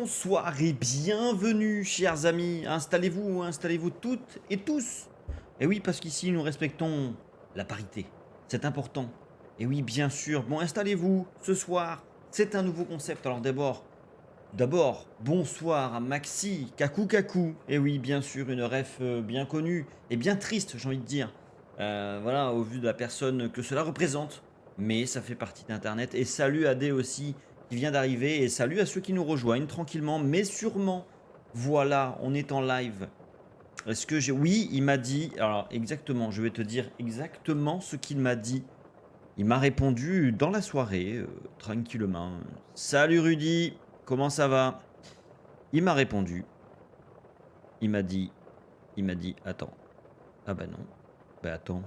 Bonsoir et bienvenue, chers amis. Installez-vous, installez-vous toutes et tous. Et oui, parce qu'ici, nous respectons la parité. C'est important. Et oui, bien sûr. Bon, installez-vous. Ce soir, c'est un nouveau concept. Alors d'abord, bonsoir à Maxi, Kaku Kaku. Et oui, bien sûr, une ref bien connue et bien triste, j'ai envie de dire. Voilà, au vu de la personne que cela représente. Mais ça fait partie d'Internet. Et salut à D aussi, qui vient d'arriver. Et salut à ceux qui nous rejoignent tranquillement, mais sûrement. Voilà, on est en live. Est-ce que j'ai... Oui, il m'a dit... Alors, exactement, je vais te dire exactement ce qu'il m'a dit. Il m'a répondu dans la soirée, tranquillement. Salut Rudy, comment ça va? Il m'a répondu. Il m'a dit... Attends. Ah bah non. Bah attends.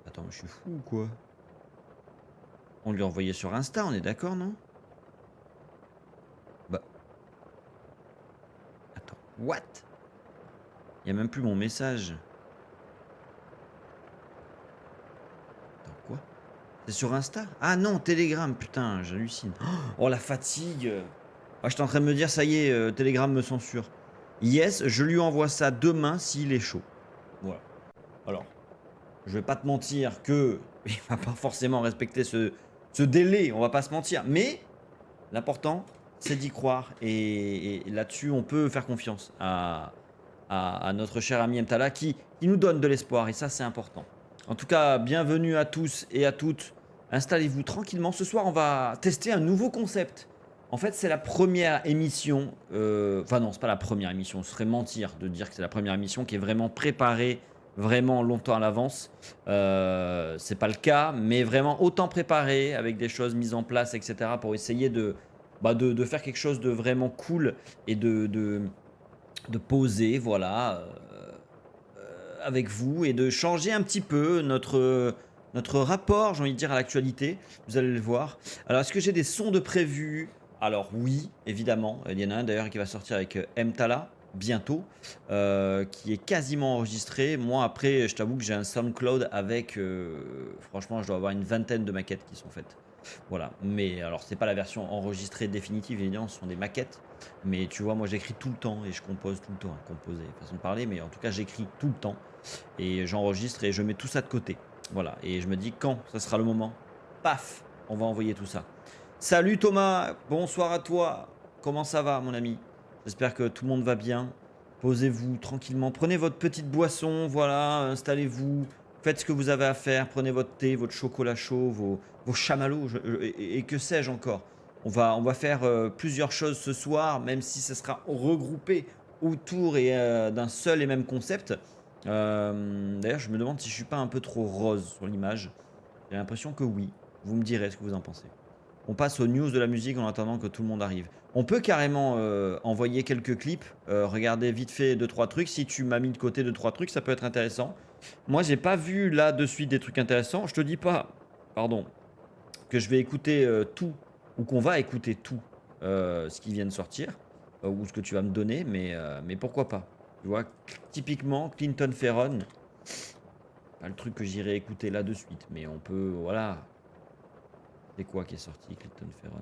Attends, je suis fou ou quoi? On lui a envoyé sur Insta, on est d'accord, non? Bah... Attends, what? Il n'y a même plus mon message. Attends, quoi? C'est sur Insta? Ah non, Telegram, putain, j'hallucine. Oh, la fatigue. Ah, j'étais en train de me dire, ça y est, Telegram me censure. Yes, je lui envoie ça demain s'il est chaud. Voilà. Alors, je vais pas te mentir que il va pas forcément respecter ce délai, on va pas se mentir. Mais l'important, c'est d'y croire. Et là-dessus, on peut faire confiance à notre cher ami Mtala qui nous donne de l'espoir. Et ça, c'est important. En tout cas, bienvenue à tous et à toutes. Installez-vous tranquillement. Ce soir, on va tester un nouveau concept. En fait, c'est la première émission. Enfin non, c'est pas la première émission. Ce serait mentir de dire que c'est la première émission qui est vraiment préparée vraiment longtemps à l'avance. C'est pas le cas, mais vraiment autant préparée avec des choses mises en place, etc. pour essayer de faire quelque chose de vraiment cool et de poser, voilà, avec vous et de changer un petit peu notre rapport, j'ai envie de dire, à l'actualité. Vous allez le voir. Alors, est-ce que j'ai des sons de prévus? Alors oui, évidemment. Il y en a un d'ailleurs qui va sortir avec Mtala bientôt, qui est quasiment enregistré. Moi, après, je t'avoue que j'ai un SoundCloud avec, franchement, je dois avoir une vingtaine de maquettes qui sont faites. Voilà, mais alors c'est pas la version enregistrée définitive, évidemment, ce sont des maquettes. Mais tu vois, moi j'écris tout le temps et je compose tout le temps. Composer, façon de parler, mais en tout cas j'écris tout le temps. Et j'enregistre et je mets tout ça de côté. Voilà, et je me dis quand ça sera le moment, paf, on va envoyer tout ça. Salut Thomas, bonsoir à toi. Comment ça va mon ami? J'espère que tout le monde va bien. Posez-vous tranquillement, prenez votre petite boisson, voilà, installez-vous. Faites ce que vous avez à faire, prenez votre thé, votre chocolat chaud, vos chamallows et que sais-je encore. On va faire plusieurs choses ce soir, même si ça sera regroupé autour d'un seul et même concept. D'ailleurs, je me demande si je suis pas un peu trop rose sur l'image. J'ai l'impression que oui. Vous me direz ce que vous en pensez. On passe aux news de la musique en attendant que tout le monde arrive. On peut carrément envoyer quelques clips, regarder vite fait 2-3 trucs. Si tu m'as mis de côté 2-3 trucs, ça peut être intéressant. Moi, j'ai pas vu là de suite des trucs intéressants. Je te dis pas, pardon, que je vais écouter tout ou qu'on va écouter tout ce qui vient de sortir ou ce que tu vas me donner, mais pourquoi pas. Tu vois, typiquement Clinton Ferron, pas le truc que j'irai écouter là de suite, mais on peut, voilà. C'est quoi qui est sorti, Clinton Ferron?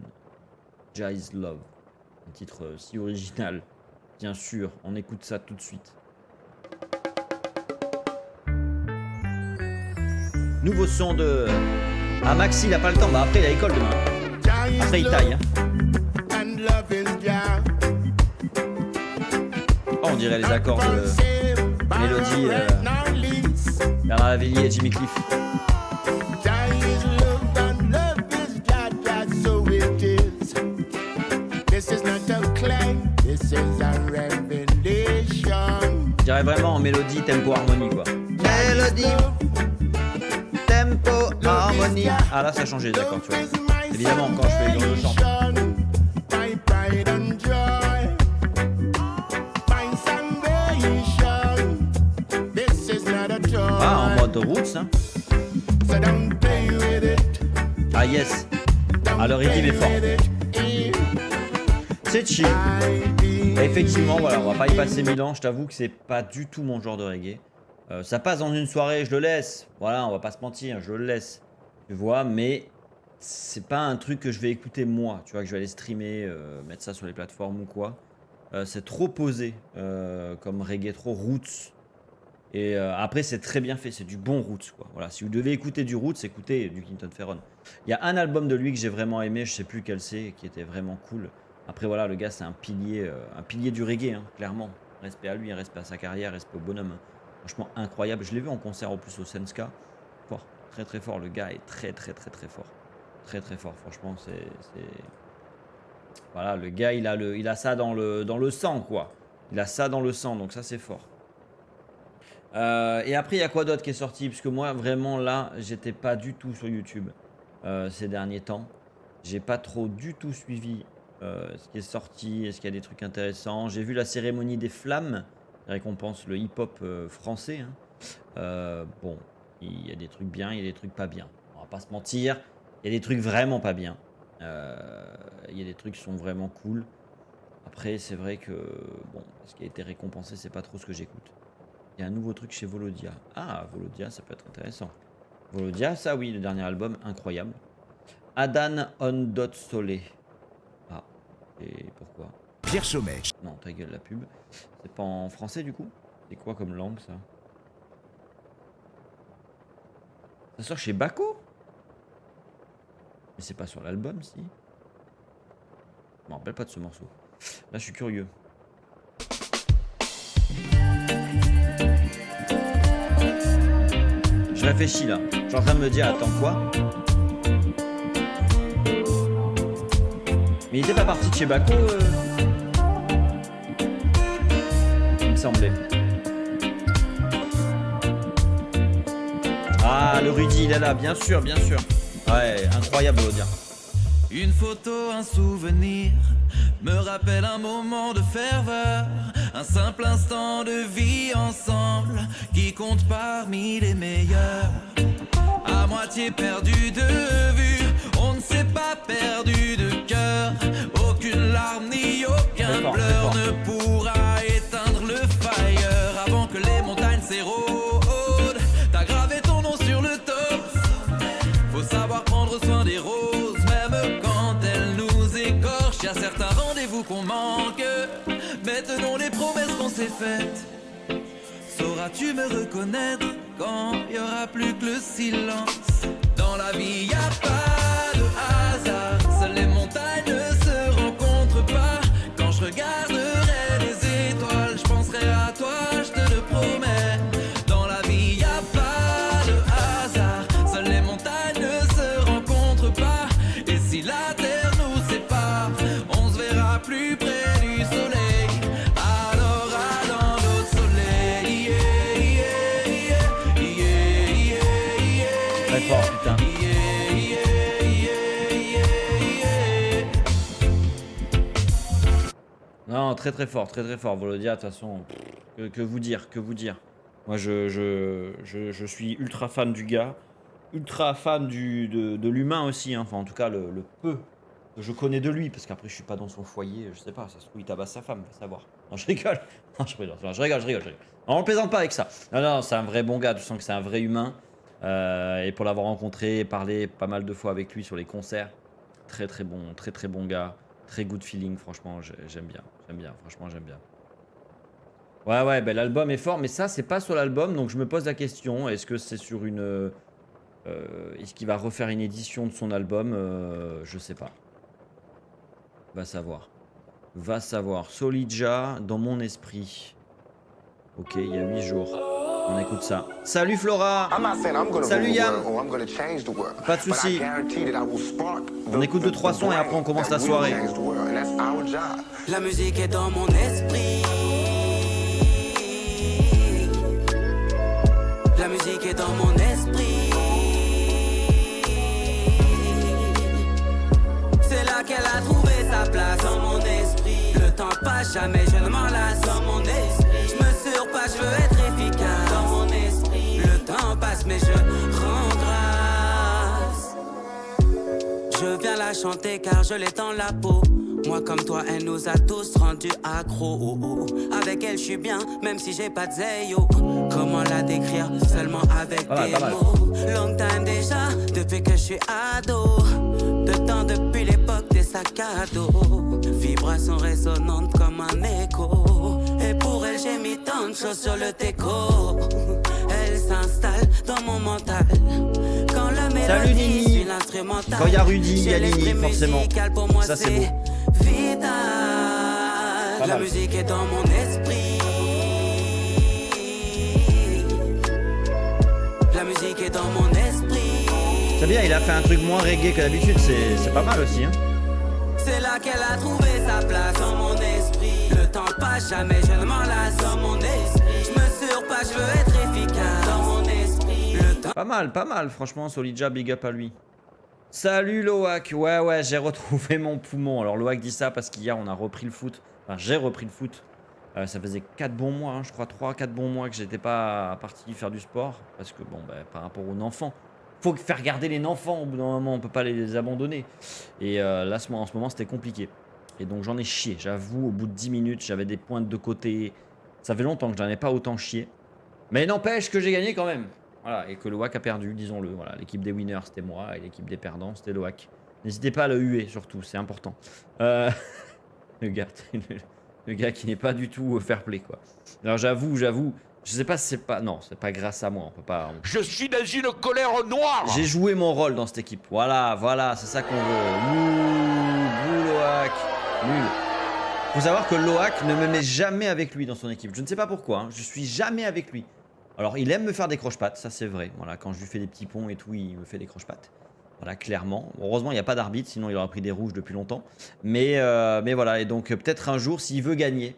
Jai's Love, un titre si original, bien sûr, on écoute ça tout de suite. Nouveau son de... Ah, Maxi, il a pas le temps, bah après il a l'école demain. Après il taille. Oh, on dirait les accords de mélodie Bernard Lavilliers et Jimmy Cliff. Je dirais vraiment en mélodie, tempo, harmonie quoi. Mélodie, tempo, harmonie. Ah là ça a changé, d'accord, tu vois. Évidemment quand je fais les gros chants. Ah, en mode roots, hein. Ah yes. Ah le rythme est fort. C'est chill. Et effectivement, voilà, on va pas y passer 1000 ans. Je t'avoue que c'est pas du tout mon genre de reggae. Ça passe dans une soirée, je le laisse. Voilà, on va pas se mentir, je le laisse. Tu vois, mais c'est pas un truc que je vais écouter moi, tu vois, que je vais aller streamer, mettre ça sur les plateformes ou quoi. C'est trop posé comme reggae, trop roots. Et après, c'est très bien fait, c'est du bon roots, quoi. Voilà, si vous devez écouter du roots, écoutez du Clinton Ferron. Il y a un album de lui que j'ai vraiment aimé, je sais plus quel c'est, qui était vraiment cool. Après, voilà, le gars, c'est un pilier du reggae, hein, clairement. Respect à lui, respect à sa carrière, respect au bonhomme. Hein. Franchement, incroyable. Je l'ai vu en concert en plus au Senska. Fort, très très fort. Le gars est très très très très fort. Très très fort, franchement, c'est... Voilà, le gars, il a ça dans le sang, quoi. Il a ça dans le sang, donc ça, c'est fort. Et après, il y a quoi d'autre qui est sorti? Parce que moi, vraiment, là, j'étais pas du tout sur YouTube ces derniers temps. J'ai pas trop du tout suivi ce qui est sorti. Est-ce qu'il y a des trucs intéressants? J'ai vu la cérémonie des flammes, qui récompense le hip-hop français. Hein. Bon, il y a des trucs bien, il y a des trucs pas bien. On va pas se mentir, il y a des trucs vraiment pas bien. Il y a des trucs qui sont vraiment cool. Après, c'est vrai que bon, ce qui a été récompensé, c'est pas trop ce que j'écoute. Il y a un nouveau truc chez Volodia. Ah, Volodia, ça peut être intéressant. Volodia, ça oui, le dernier album, incroyable. Adan on Dot Solé. Ah, et pourquoi? Pierre Sommet. Non, ta gueule, la pub. C'est pas en français du coup? C'est quoi comme langue ça? Ça sort chez Bako? Mais c'est pas sur l'album, si? Je me rappelle pas de ce morceau. Là, je suis curieux. Je réfléchis là. Je suis en train de me dire, attends quoi? Mais il était pas parti de chez Bako il me semblait. Ah, le Rudy, il est là, bien sûr, bien sûr. Ouais, incroyable, Volodia. Une photo, un souvenir me rappelle un moment de ferveur, un simple instant de vie ensemble qui compte parmi les meilleurs. À moitié perdu de vue, on ne s'est pas perdu de cœur. Aucune larme ni aucun pleur ne pourra éteindre le fire. Avant que les montagnes s'érodent, t'as gravé ton nom sur le torse. Faut savoir prendre soin des roses, même quand elles nous écorchent. Y'a certains rendez-vous qu'on manque, mais tenons les promesses qu'on s'est faites. Sauras-tu me reconnaître quand y aura plus que le silence? Dans la vie y a pas de hasard, seules les montagnes ne se rencontrent pas. Quand je regarderai les étoiles, je penserai à toi, je te le promets. Dans la vie y a pas de hasard, seules les montagnes ne se rencontrent pas. Et si la terre nous sépare, on se verra plus près du soleil. Alors dans l'autre soleil, Très fort, putain. Non, très très fort, Volodia, de toute façon, que vous dire, Moi, je suis ultra fan du gars, ultra fan de l'humain aussi, hein. Enfin, en tout cas, le peu que je connais de lui, parce qu'après, je suis pas dans son foyer, je sais pas, ça se trouve, il tabasse sa femme, faut savoir. Non, je rigole. Non, je rigole. Non, on ne plaisante pas avec ça. Non, c'est un vrai bon gars, tu sens que c'est un vrai humain. Et pour l'avoir rencontré et parlé pas mal de fois avec lui sur les concerts, très très bon gars, très good feeling, franchement, j'aime bien, franchement j'aime bien. Ouais, ben l'album est fort, mais ça c'est pas sur l'album, donc je me pose la question, est-ce que c'est sur une... est-ce qu'il va refaire une édition de son album? Je sais pas. Va savoir. Solidja, dans mon esprit. Ok, il y a 8 jours. On écoute ça. Salut Flora. Salut Yann. Pas de soucis. On écoute 2-3 sons et après on commence la soirée. La musique est dans mon esprit. La musique est dans mon esprit. C'est là qu'elle a trouvé sa place dans mon esprit. Le temps passe, jamais je ne m'en lasse dans mon esprit. Je me surpasse, je veux être efficace dans mon esprit. Le temps passe, mais je rends grâce. Je viens la chanter car je l'ai dans la peau. Moi comme toi, elle nous a tous rendus accros. Avec elle, je suis bien, même si j'ai pas de zeyo. Comment la décrire seulement avec Pas mal, des pas mal. mots? Long time déjà, depuis que je suis ado. De temps depuis l'époque des sacs à dos. Vibrations résonnantes comme un écho. Et pour elle, j'ai mis tant de choses sur le déco. Elle s'installe dans mon mental. Quand la Salut, mélodie Nini. suit l'instrumental. Quand il y a Rudy, il y a j'ai Nini, l'esprit forcément. musical, pour moi Ça, c'est beau. vital. Pas La mal. musique est dans mon esprit. La musique est dans mon esprit. C'est bien, il a fait un truc moins reggae que d'habitude, c'est pas mal aussi. Hein. C'est là qu'elle a trouvé sa place dans mon esprit. Le temps passe, jamais je ne m'en lasse dans mon esprit. Je me surpasse, je veux être efficace dans mon esprit. Le temps. Pas mal, franchement, Solidja, big up à lui. Salut Loak, ouais, j'ai retrouvé mon poumon. Alors Loak dit ça parce qu'hier on a repris le foot. Enfin, j'ai repris le foot. Ça faisait 4 bons mois, hein, je crois 3-4 bons mois que j'étais pas parti faire du sport. Parce que bon, par rapport aux enfants, faut faire garder les enfants au bout d'un moment, on peut pas les abandonner. Et là, en ce moment, c'était compliqué. Et donc j'en ai chié, j'avoue, au bout de 10 minutes, j'avais des pointes de côté. Ça fait longtemps que j'en ai pas autant chié. Mais n'empêche que j'ai gagné quand même. Voilà, et que le WAC a perdu, disons-le. Voilà, l'équipe des winners, c'était moi, et l'équipe des perdants, c'était le WAC. N'hésitez pas à le huer, surtout, c'est important. Le gars qui n'est pas du tout fair play, quoi. Alors j'avoue, je sais pas si c'est pas... Non, c'est pas grâce à moi, on peut pas... Je suis dans une colère noire. J'ai joué mon rôle dans cette équipe. Voilà, c'est ça qu'on veut. Bouh, Loak. Nul. Faut savoir que Loak ne me met jamais avec lui dans son équipe. Je ne sais pas pourquoi, hein. Je suis jamais avec lui. Alors, il aime me faire des croche-pattes, ça c'est vrai. Voilà, quand je lui fais des petits ponts et tout, il me fait des croche-pattes. Voilà, clairement. Heureusement, il n'y a pas d'arbitre, sinon il aurait pris des rouges depuis longtemps. Mais voilà, et donc peut-être un jour, s'il veut gagner,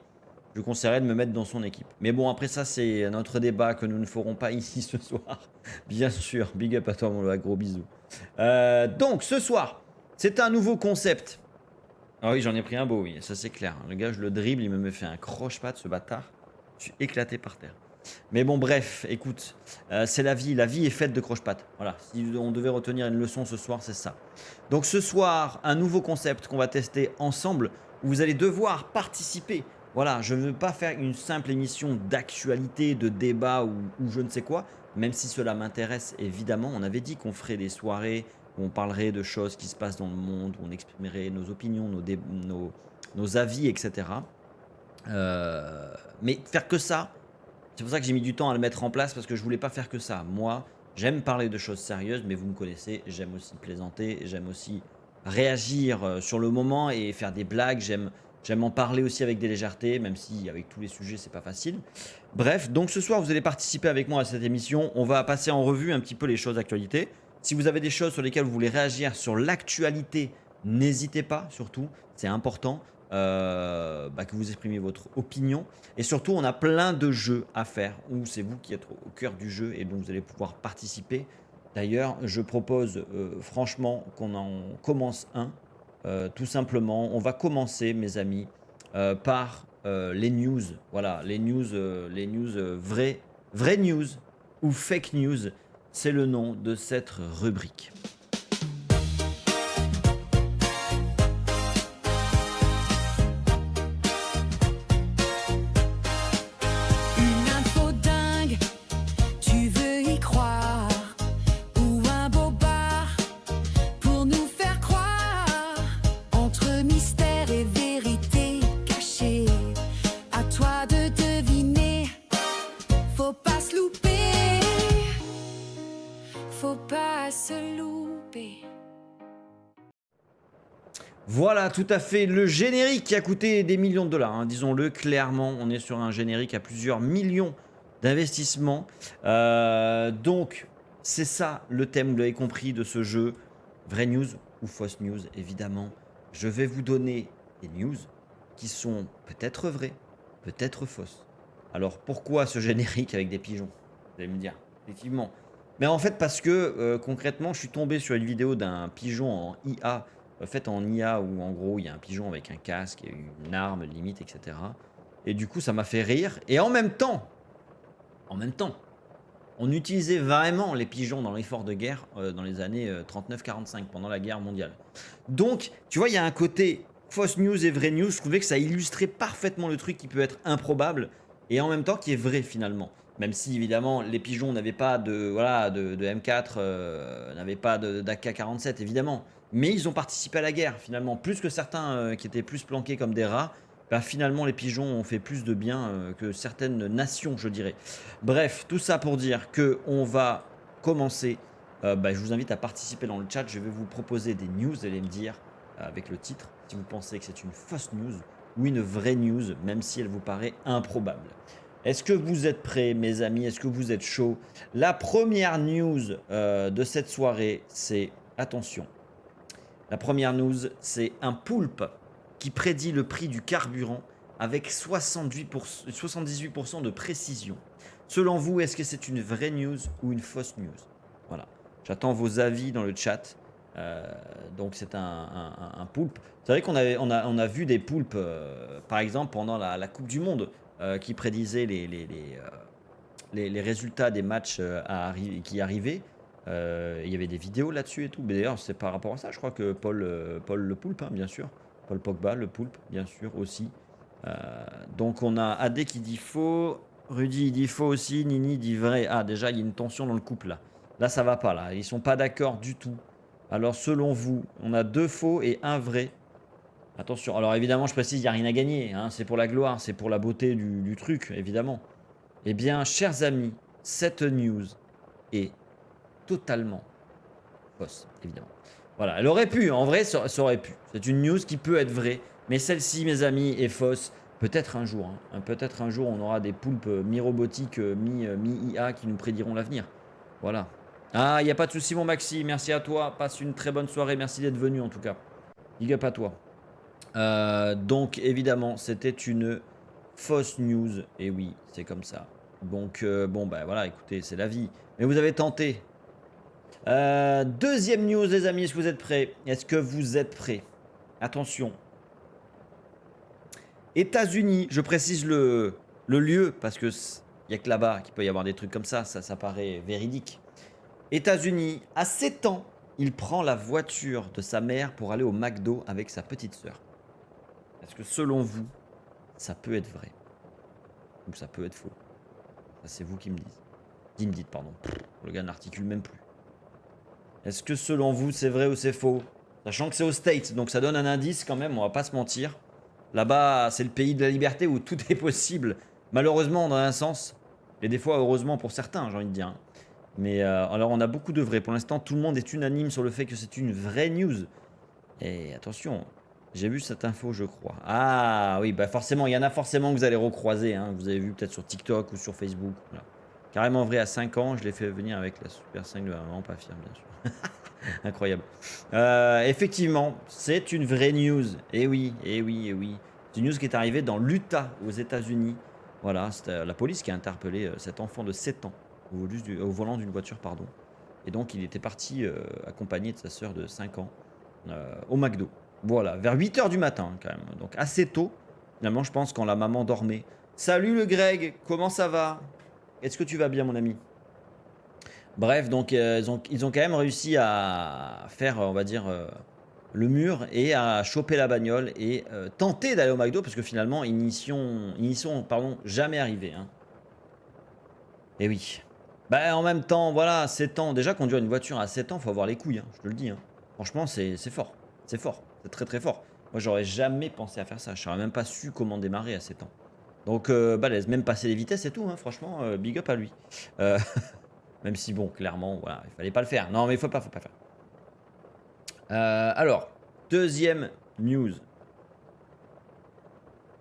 je conseillerais de me mettre dans son équipe. Mais bon, après ça, c'est notre débat que nous ne ferons pas ici ce soir. Bien sûr, big up à toi, mon Loak, gros bisous. Donc, ce soir, c'est un nouveau concept. Ah oui, j'en ai pris un beau, oui, ça c'est clair. Le gars, je le dribble, il me fait un croche-patte, ce bâtard. Je suis éclaté par terre. Mais bon, bref, écoute, c'est la vie est faite de croche-pattes. Voilà, si on devait retenir une leçon ce soir, c'est ça. Donc ce soir, un nouveau concept qu'on va tester ensemble, où vous allez devoir participer. Voilà, je ne veux pas faire une simple émission d'actualité, de débat ou je ne sais quoi, même si cela m'intéresse évidemment. On avait dit qu'on ferait des soirées où on parlerait de choses qui se passent dans le monde, où on exprimerait nos opinions, nos avis, etc. Mais faire que ça, c'est pour ça que j'ai mis du temps à le mettre en place, parce que je voulais pas faire que ça. Moi, j'aime parler de choses sérieuses, mais vous me connaissez, j'aime aussi plaisanter, j'aime aussi réagir sur le moment et faire des blagues, j'aime en parler aussi avec des légèretés, même si avec tous les sujets, c'est pas facile. Bref, donc ce soir, vous allez participer avec moi à cette émission. On va passer en revue un petit peu les choses d'actualité. Si vous avez des choses sur lesquelles vous voulez réagir sur l'actualité, n'hésitez pas, surtout, c'est important. Que vous exprimiez votre opinion, et surtout on a plein de jeux à faire où c'est vous qui êtes au cœur du jeu et donc vous allez pouvoir participer. D'ailleurs, je propose franchement qu'on en commence un, tout simplement. On va commencer, mes amis, par les news. Voilà, les news vraies news ou fake news, c'est le nom de cette rubrique. Voilà, tout à fait, le générique qui a coûté des millions de dollars, hein, disons-le clairement, on est sur un générique à plusieurs millions d'investissements. Donc, c'est ça le thème, vous l'avez compris, de ce jeu. Vraie news ou fausse news, évidemment. Je vais vous donner des news qui sont peut-être vraies, peut-être fausses. Alors, pourquoi ce générique avec des pigeons? Vous allez me dire, effectivement. Mais en fait, parce que concrètement, je suis tombé sur une vidéo d'un pigeon en IA, faite en IA, où en gros il y a un pigeon avec un casque et une arme limite, etc. Et du coup ça m'a fait rire. Et en même temps, on utilisait vraiment les pigeons dans l'effort de guerre dans les années 39-45, pendant la guerre mondiale. Donc tu vois, il y a un côté fausse news et vraie news. Je trouvais que ça illustrait parfaitement le truc qui peut être improbable et en même temps qui est vrai finalement. Même si évidemment les pigeons n'avaient pas de M4, n'avaient pas d'AK-47 évidemment. Mais ils ont participé à la guerre finalement. Plus que certains qui étaient plus planqués comme des rats. Bah, finalement les pigeons ont fait plus de bien que certaines nations je dirais. Bref, tout ça pour dire que on va commencer. Je vous invite à participer dans le chat. Je vais vous proposer des news. Vous allez me dire avec le titre si vous pensez que c'est une fausse news ou une vraie news, même si elle vous paraît improbable. Est-ce que vous êtes prêts, mes amis? Est-ce que vous êtes chauds? La première news de cette soirée, c'est... Attention. La première news, c'est un poulpe qui prédit le prix du carburant avec 78% de précision. Selon vous, est-ce que c'est une vraie news ou une fausse news? Voilà. J'attends vos avis dans le chat. Donc c'est un poulpe. C'est vrai qu'on a vu des poulpes, par exemple, pendant la Coupe du Monde, qui prédisaient les résultats des matchs qui arrivaient. Il y avait des vidéos là-dessus et tout. Mais d'ailleurs, c'est par rapport à ça, je crois que Paul le poulpe, hein, bien sûr. Paul Pogba, le poulpe, bien sûr, aussi. Donc on a AD qui dit faux. Rudy il dit faux aussi. Nini dit vrai. Ah, déjà, il y a une tension dans le couple là. Là, ça va pas, là. Ils sont pas d'accord du tout. Alors, selon vous, on a 2 faux et 1 vrai. Attention. Alors, évidemment, je précise, il n'y a rien à gagner. Hein. C'est pour la gloire, c'est pour la beauté du truc, évidemment. Eh bien, chers amis, cette news est totalement fausse, évidemment. Voilà, elle aurait pu, en vrai, ça aurait pu. C'est une news qui peut être vraie, mais celle-ci, mes amis, est fausse. Peut-être un jour, hein. Peut-être un jour, on aura des poulpes mi-robotiques, mi-IA qui nous prédiront l'avenir. Voilà. Ah, il n'y a pas de souci, mon Maxi. Merci à toi. Passe une très bonne soirée. Merci d'être venu, en tout cas. Big up à toi. Donc, évidemment, c'était une fausse news. Et oui, c'est comme ça. Donc, bon, bah voilà, écoutez, c'est la vie. Mais vous avez tenté. Deuxième news, les amis. Est-ce que vous êtes prêts? Est-ce que vous êtes prêts? Attention. États-Unis, je précise le lieu, parce que il n'y a que là-bas qu'il peut y avoir des trucs comme ça. Ça paraît véridique. États-Unis, à 7 ans, il prend la voiture de sa mère pour aller au McDo avec sa petite sœur. Est-ce que selon vous, ça peut être vrai? Ou ça peut être faux? Ça, c'est vous qui me dites. Pardon. Le gars n'articule même plus. Est-ce que selon vous, c'est vrai ou c'est faux? Sachant que c'est aux States, donc ça donne un indice quand même, on va pas se mentir. Là-bas, c'est le pays de la liberté où tout est possible. Malheureusement, dans un sens. Et des fois, heureusement pour certains, j'ai envie de dire. Mais alors, on a beaucoup de vrais. Pour l'instant, tout le monde est unanime sur le fait que c'est une vraie news. Et attention, j'ai vu cette info, je crois. Ah oui, bah forcément, il y en a forcément que vous allez recroiser. Hein. Vous avez vu peut-être sur TikTok ou sur Facebook. Voilà. Carrément vrai, à 5 ans, je l'ai fait venir avec la Super 5 de la maman, pas fier, bien sûr. Incroyable. Effectivement, c'est une vraie news. Eh oui. C'est une news qui est arrivée dans l'Utah, aux États-Unis. Voilà, c'était la police qui a interpellé cet enfant de 7 ans au volant d'une voiture, pardon. Et donc, il était parti accompagné de sa sœur de 5 ans au McDo. Voilà, vers 8 h du matin, quand même. Donc, assez tôt. Finalement, je pense, quand la maman dormait. Salut le Greg, comment ça va? Est-ce que tu vas bien, mon ami? Bref, donc ils ont quand même réussi à faire, on va dire, le mur et à choper la bagnole et tenter d'aller au McDo parce que finalement, ils n'y sont jamais arrivés. Hein. Et oui. Bah, en même temps, voilà, 7 ans. Déjà, conduire une voiture à 7 ans, il faut avoir les couilles, hein, je te le dis. Hein. Franchement, c'est fort. C'est fort. C'est très très fort. Moi, j'aurais jamais pensé à faire ça. Je n'aurais même pas su comment démarrer à 7 ans. Donc, balèze. Même passer les vitesses et tout, hein, franchement, big up à lui. Même si, bon, clairement, voilà, il fallait pas le faire. Non, mais il faut pas faire. Alors, deuxième news.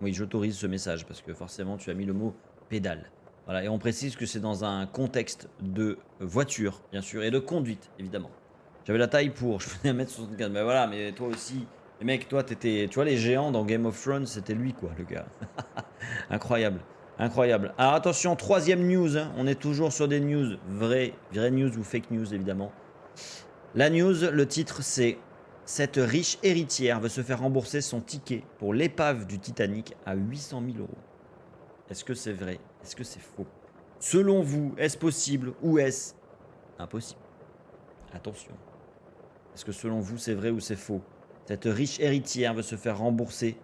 Oui, j'autorise ce message parce que forcément, tu as mis le mot pédale. Voilà, et on précise que c'est dans un contexte de voiture, bien sûr, et de conduite, évidemment. J'avais la taille pour, je faisais 1m75, mais voilà, mais toi aussi, les mecs, toi, t'étais, tu vois, les géants dans Game of Thrones, c'était lui, quoi, le gars. Incroyable. Alors attention, troisième news, hein. On est toujours sur des news vraies news ou fake news, évidemment. La news, le titre, c'est « Cette riche héritière veut se faire rembourser son ticket pour l'épave du Titanic à 800 000 €. Est-ce que c'est vrai? Est-ce que c'est faux? Selon vous, est-ce possible ou est-ce impossible? Attention. Est-ce que selon vous, c'est vrai ou c'est faux? Cette riche héritière veut se faire rembourser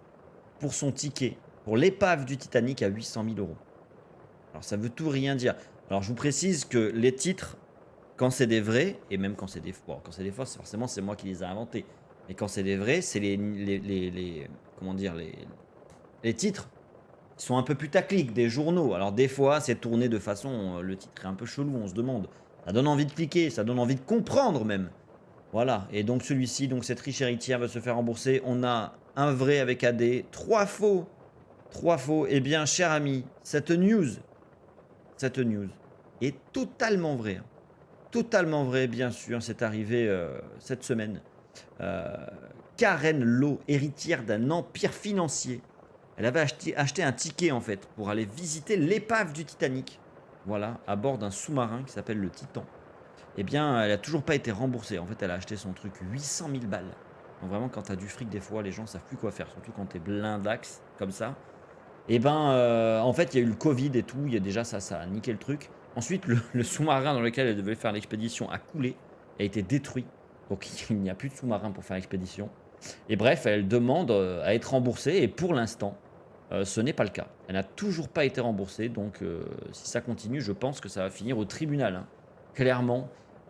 pour son ticket pour l'épave du Titanic à 800 000 euros. Alors ça veut tout rien dire. Alors je vous précise que les titres, quand c'est des vrais, et même quand c'est des faux, quand c'est des fausses, forcément c'est moi qui les ai inventés. Mais quand c'est des vrais, c'est comment dire, les titres qui sont un peu putaclic, des journaux. Alors des fois c'est tourné de façon, le titre est un peu chelou, on se demande. Ça donne envie de cliquer, ça donne envie de comprendre même. Voilà, et donc celui-ci, donc cette riche héritière veut se faire rembourser. On a un vrai avec AD, 3 faux. 3 faux. Eh bien, cher ami, cette news est totalement vraie. Hein. Totalement vraie, bien sûr. C'est arrivé cette semaine. Karen Lowe, héritière d'un empire financier. Elle avait acheté un ticket, en fait, pour aller visiter l'épave du Titanic. Voilà, à bord d'un sous-marin qui s'appelle le Titan. Eh bien, elle n'a toujours pas été remboursée. En fait, elle a acheté son truc 800 000 balles. Donc vraiment, quand tu as du fric, des fois, les gens ne savent plus quoi faire. Surtout quand tu es blindax, comme ça. Et ben, en fait, il y a eu le Covid et tout. Il y a déjà ça a niqué le truc. Ensuite, le sous-marin dans lequel elle devait faire l'expédition a coulé, a été détruit. Donc, il n'y a plus de sous-marin pour faire l'expédition. Et bref, elle demande à être remboursée. Et pour l'instant, ce n'est pas le cas. Elle n'a toujours pas été remboursée. Donc, si ça continue, je pense que ça va finir au tribunal. Hein. Clairement.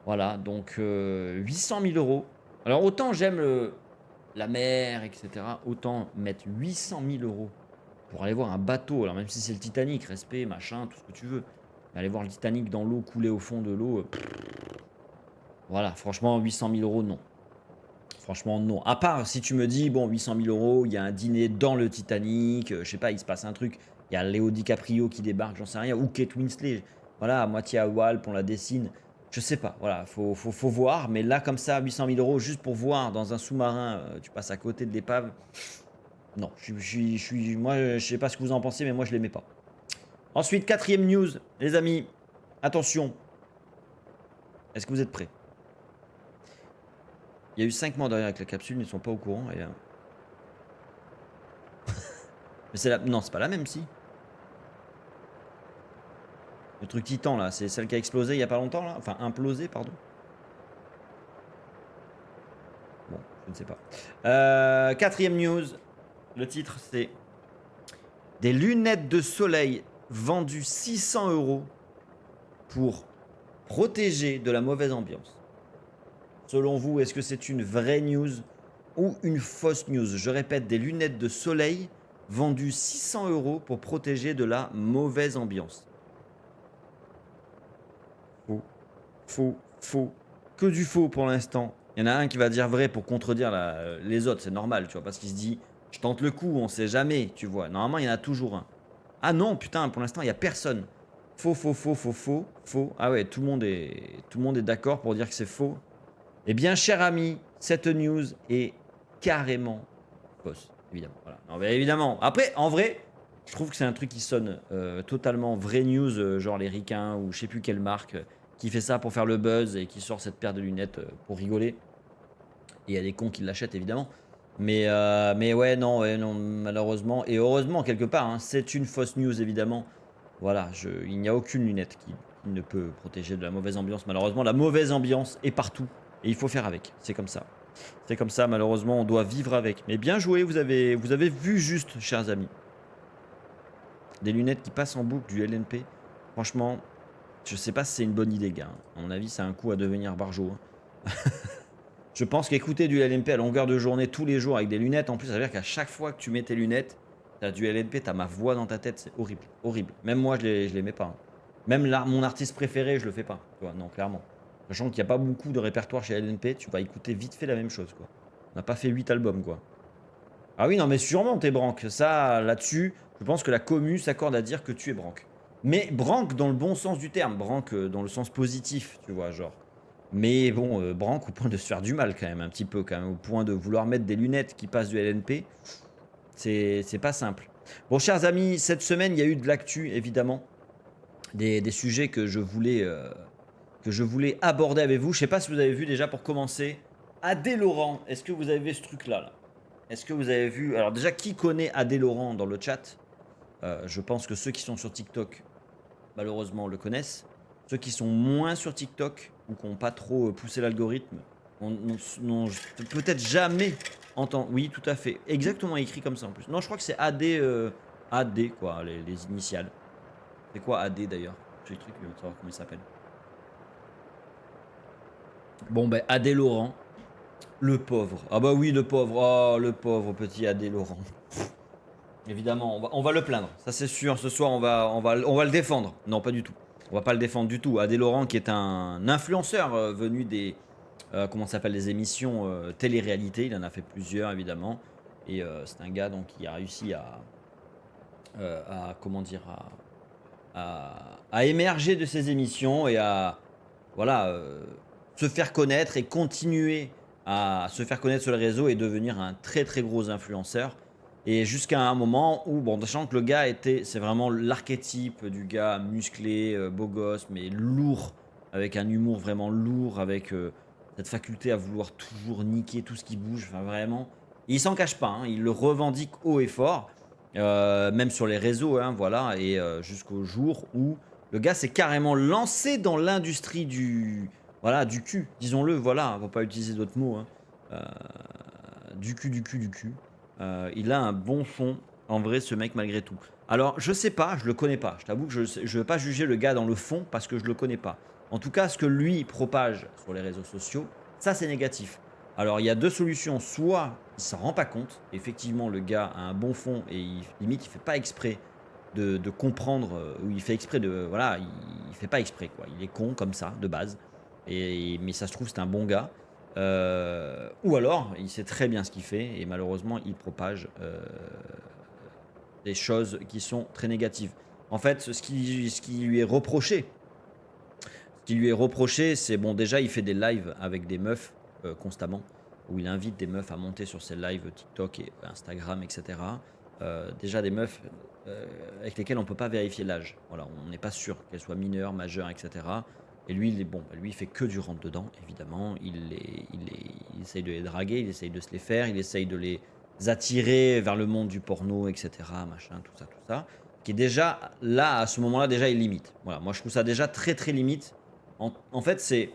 Voilà, donc 800 000 euros. Alors, autant j'aime la mer, etc. Autant mettre 800 000 euros pour aller voir un bateau. Alors, même si c'est le Titanic, respect, machin, tout ce que tu veux. Mais aller voir le Titanic dans l'eau, couler au fond de l'eau. Voilà, franchement, 800 000 euros, non. Franchement, non. À part si tu me dis, bon, 800 000 euros, il y a un dîner dans le Titanic, je sais pas, il se passe un truc. Il y a Léo DiCaprio qui débarque, j'en sais rien. Ou Kate Winslet. Voilà, à moitié à Walp, on la dessine. Je sais pas, voilà, faut voir. Mais là, comme ça, 800 000 euros, juste pour voir dans un sous-marin, tu passes à côté de l'épave. Non, moi, je sais pas ce que vous en pensez, mais moi, je l'aimais pas. Ensuite, 4e news, les amis. Attention. Est-ce que vous êtes prêts? Il y a eu 5 morts derrière avec la capsule, ils ne sont pas au courant. Et... mais c'est la... Non, c'est pas la même, si. Le truc Titan, là, c'est celle qui a explosé il y a pas longtemps, là. Enfin, implosé, pardon. Bon, je ne sais pas. 4e news. Le titre, c'est des lunettes de soleil vendues 600 € pour protéger de la mauvaise ambiance. Selon vous, est-ce que c'est une vraie news ou une fausse news? Je répète, des lunettes de soleil vendues 600 € pour protéger de la mauvaise ambiance. Faux. Que du faux pour l'instant. Il y en a un qui va dire vrai pour contredire les autres, c'est normal, tu vois, parce qu'il se dit, je tente le coup, on sait jamais, tu vois. Normalement, il y en a toujours un. Ah non, putain, pour l'instant, il n'y a personne. Faux. Ah ouais, tout le monde est d'accord pour dire que c'est faux. Eh bien, cher ami, cette news est carrément fausse, évidemment. Voilà. Non, mais évidemment. Après, en vrai, je trouve que c'est un truc qui sonne totalement vraie news, genre les ricains ou je sais plus quelle marque qui fait ça pour faire le buzz et qui sort cette paire de lunettes pour rigoler. Et il y a des cons qui l'achètent, évidemment. Mais ouais, non, malheureusement. Et heureusement, quelque part, hein, c'est une fausse news, évidemment. Voilà, il n'y a aucune lunette qui ne peut protéger de la mauvaise ambiance. Malheureusement, la mauvaise ambiance est partout. Et il faut faire avec. C'est comme ça. C'est comme ça, malheureusement, on doit vivre avec. Mais bien joué, vous avez vu juste, chers amis. Des lunettes qui passent en boucle, du LNP. Franchement, je sais pas si c'est une bonne idée, gars. À mon avis, c'est un coup à devenir barjo. Je pense qu'écouter du LNP à longueur de journée, tous les jours, avec des lunettes, en plus, ça veut dire qu'à chaque fois que tu mets tes lunettes, t'as du LNP, t'as ma voix dans ta tête, c'est horrible. Horrible. Même moi, je les mets pas. Hein. Même là, mon artiste préféré, je le fais pas. Tu vois, non, clairement. Sachant qu'il n'y a pas beaucoup de répertoire chez LNP, tu vas écouter vite fait la même chose, quoi. On n'a pas fait 8 albums, quoi. Ah oui, non, mais sûrement, t'es branque. Ça, là-dessus, je pense que la commu s'accorde à dire que tu es branque. Mais branque dans le bon sens du terme, branque dans le sens positif, tu vois, genre. Mais bon, branque au point de se faire du mal, quand même, un petit peu, quand même, au point de vouloir mettre des lunettes qui passent du LNP. C'est pas simple. Bon, chers amis, cette semaine, il y a eu de l'actu, évidemment. Des sujets que je voulais aborder avec vous. Je sais pas si vous avez vu déjà, pour commencer, Adé Laurent. Est-ce que vous avez vu ce truc-là, là? Est-ce que vous avez vu... Alors déjà, qui connaît Adé Laurent dans le chat? Je pense que ceux qui sont sur TikTok, malheureusement, le connaissent. Ceux qui sont moins sur TikTok ou qui n'ont pas trop poussé l'algorithme, n'ont peut-être jamais entendu. Oui, tout à fait. Exactement écrit comme ça en plus. Non, je crois que c'est AD quoi, les initiales. C'est quoi AD d'ailleurs? J'ai le truc, je veux savoir comment il s'appelle. Bon, ben, AD Laurent. Le pauvre. Ah bah oui, le pauvre. Oh, le pauvre petit AD Laurent. Évidemment, on va le plaindre. Ça, c'est sûr. Ce soir, on va le défendre. Non, pas du tout. On va pas le défendre du tout. AD Laurent, qui est un influenceur venu des... comment ça s'appelle, des émissions télé-réalité. Il en a fait plusieurs, évidemment. Et c'est un gars donc, qui a réussi comment dire, à émerger de ces émissions et à voilà, se faire connaître et continuer à se faire connaître sur les réseaux et devenir un très très gros influenceur. Et jusqu'à un moment où, bon, sachant que le gars c'est vraiment l'archétype du gars musclé, beau gosse, mais lourd, avec un humour vraiment lourd, avec cette faculté à vouloir toujours niquer tout ce qui bouge, enfin vraiment. Il s'en cache pas, hein, il le revendique haut et fort, même sur les réseaux, hein, voilà, et jusqu'au jour où le gars s'est carrément lancé dans l'industrie du cul, disons-le, voilà, on va pas utiliser d'autres mots, hein, du cul. Il a un bon fond, en vrai, ce mec, malgré tout. Alors, je sais pas, je le connais pas. Je t'avoue que je ne veux pas juger le gars dans le fond parce que je le connais pas. En tout cas, ce que lui propage sur les réseaux sociaux, ça, c'est négatif. Alors, il y a deux solutions. Soit il s'en rend pas compte. Effectivement, le gars a un bon fond et limite, il fait pas exprès de comprendre, ou il fait exprès de... Voilà, il fait pas exprès, quoi. Il est con comme ça, de base. Mais ça se trouve, c'est un bon gars. Ou alors, il sait très bien ce qu'il fait et malheureusement, il propage des choses qui sont très négatives. En fait, ce qui lui est reproché, c'est bon, déjà, il fait des lives avec des meufs constamment, où il invite des meufs à monter sur ses lives TikTok et Instagram, etc. Déjà des meufs avec lesquelles on peut pas vérifier l'âge. Voilà, on n'est pas sûr qu'elles soient mineures, majeures, etc. Et lui, il fait que du rentre-dedans, évidemment. Il essaye de les draguer, il essaye de se les faire, il essaye de les attirer vers le monde du porno, etc. Machin, tout ça. Qui est déjà, là, à ce moment-là, déjà, il limite. Voilà, moi, je trouve ça déjà très, très limite. En fait, c'est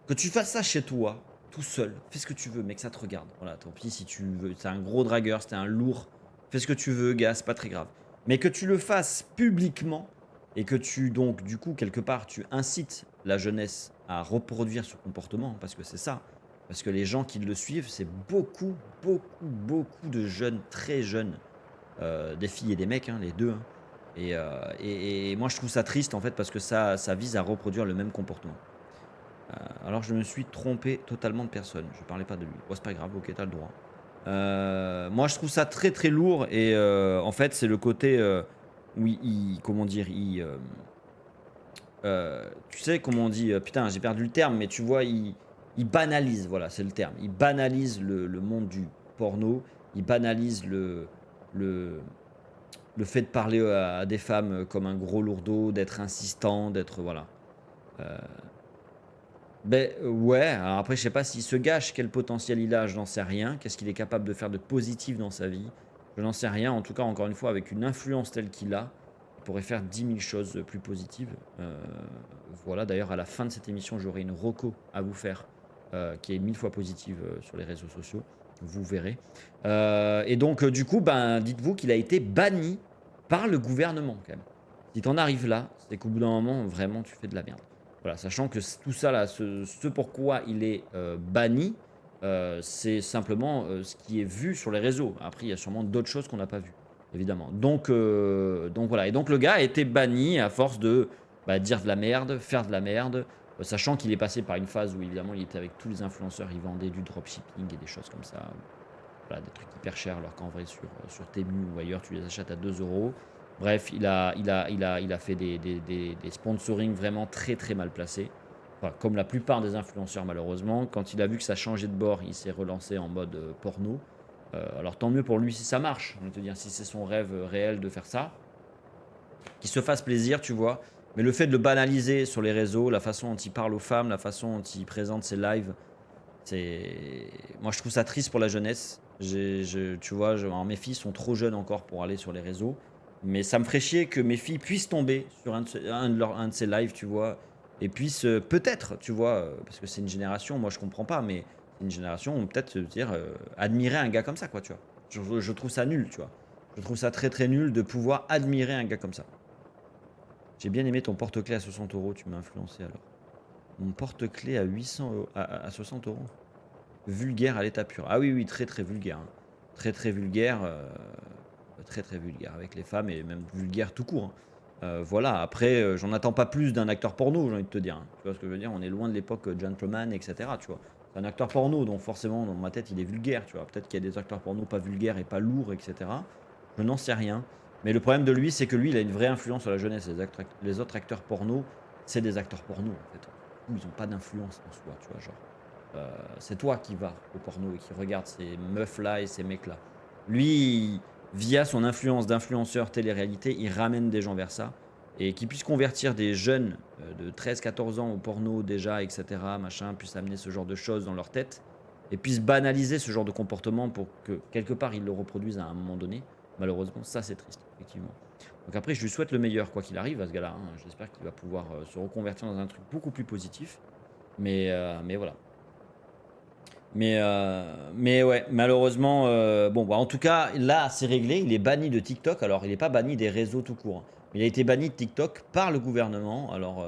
que tu fasses ça chez toi, tout seul. Fais ce que tu veux, mec, ça te regarde. Voilà, tant pis si tu veux. C'est un gros dragueur, c'était un lourd. Fais ce que tu veux, gars, c'est pas très grave. Mais que tu le fasses publiquement et que tu, donc, du coup, quelque part, tu incites la jeunesse à reproduire ce comportement, parce que c'est ça. Parce que les gens qui le suivent, c'est beaucoup de jeunes, très jeunes, des filles et des mecs, hein, les deux. Hein. Et moi, je trouve ça triste, en fait, parce que ça vise à reproduire le même comportement. Alors, je me suis trompé totalement de personne. Je parlais pas de lui. Oh, c'est pas grave, ok, t'as le droit. Moi, je trouve ça très, très lourd. Et en fait, c'est le côté où comment dire, tu sais comment on dit, putain, j'ai perdu le terme, mais tu vois, il banalise, voilà, c'est le terme. Il banalise le monde du porno. Il banalise le fait de parler à des femmes comme un gros lourdeau, d'être insistant, d'être, voilà. Ouais, alors après, je sais pas s'il se gâche, quel potentiel il a, je n'en sais rien. Qu'est-ce qu'il est capable de faire de positif dans sa vie? Je n'en sais rien. En tout cas, encore une fois, avec une influence telle qu'il a, il pourrait faire 10 000 choses plus positives. Voilà, d'ailleurs, à la fin de cette émission, j'aurai une reco à vous faire qui est 1000 fois positive sur les réseaux sociaux. Vous verrez. Et donc, du coup, dites-vous qu'il a été banni par le gouvernement, quand même. Si t'en arrives là, c'est qu'au bout d'un moment, vraiment, tu fais de la merde. Voilà, sachant que tout ça, là, ce pourquoi il est banni, c'est simplement ce qui est vu sur les réseaux. Après, il y a sûrement d'autres choses qu'on n'a pas vues, évidemment. Donc voilà. Et donc, le gars a été banni à force de dire de la merde, faire de la merde, sachant qu'il est passé par une phase où, évidemment, il était avec tous les influenceurs, il vendait du dropshipping et des choses comme ça. Voilà, des trucs hyper chers, alors qu'en vrai, sur Temu ou ailleurs, tu les achètes à 2 €. Bref, il a fait des sponsorings vraiment très très mal placés. Enfin, comme la plupart des influenceurs malheureusement. Quand il a vu que ça changeait de bord, il s'est relancé en mode porno. Alors tant mieux pour lui si ça marche. On va te dire, si c'est son rêve réel de faire ça. Qu'il se fasse plaisir, tu vois. Mais le fait de le banaliser sur les réseaux, la façon dont il parle aux femmes, la façon dont il présente ses lives, moi je trouve ça triste pour la jeunesse. Tu vois, alors, mes filles sont trop jeunes encore pour aller sur les réseaux. Mais ça me ferait chier que mes filles puissent tomber sur un de ces lives, tu vois, et puissent peut-être, tu vois, parce que c'est une génération, moi je comprends pas, mais c'est une génération, peut-être se dire, admirer un gars comme ça, quoi, tu vois. Je trouve ça nul, tu vois. Je trouve ça très très nul de pouvoir admirer un gars comme ça. J'ai bien aimé ton porte-clés à 60 €, tu m'as influencé alors. Mon porte-clés à 800 €, à 60 €. Vulgaire à l'état pur. Ah oui, oui, très très vulgaire. Hein. Très très vulgaire. Très très vulgaire avec les femmes et même vulgaire tout court. Hein. Voilà, après, j'en attends pas plus d'un acteur porno, j'ai envie de te dire. Hein. Tu vois ce que je veux dire? On est loin de l'époque gentleman, etc. Tu vois. C'est un acteur porno, donc forcément, dans ma tête, il est vulgaire. Tu vois. Peut-être qu'il y a des acteurs porno pas vulgaires et pas lourds, etc. Je n'en sais rien. Mais le problème de lui, c'est que lui, il a une vraie influence sur la jeunesse. Les autres acteurs porno, c'est des acteurs porno, en fait. Ils n'ont pas d'influence en soi, tu vois, genre. C'est toi qui vas au porno et qui regarde ces meufs-là et ces mecs-là. Lui, via son influence d'influenceur télé-réalité, il ramène des gens vers ça. Et qu'il puisse convertir des jeunes de 13-14 ans au porno déjà, etc., machin, puisse amener ce genre de choses dans leur tête. Et puisse banaliser ce genre de comportement pour que, quelque part, ils le reproduisent à un moment donné. Malheureusement, ça c'est triste, effectivement. Donc après, je lui souhaite le meilleur, quoi qu'il arrive, à ce gars-là. Hein. J'espère qu'il va pouvoir se reconvertir dans un truc beaucoup plus positif. Mais voilà. Mais ouais, malheureusement, bon, bah, en tout cas, là, c'est réglé. Il est banni de TikTok. Alors, il n'est pas banni des réseaux tout court. Hein. Il a été banni de TikTok par le gouvernement. Alors,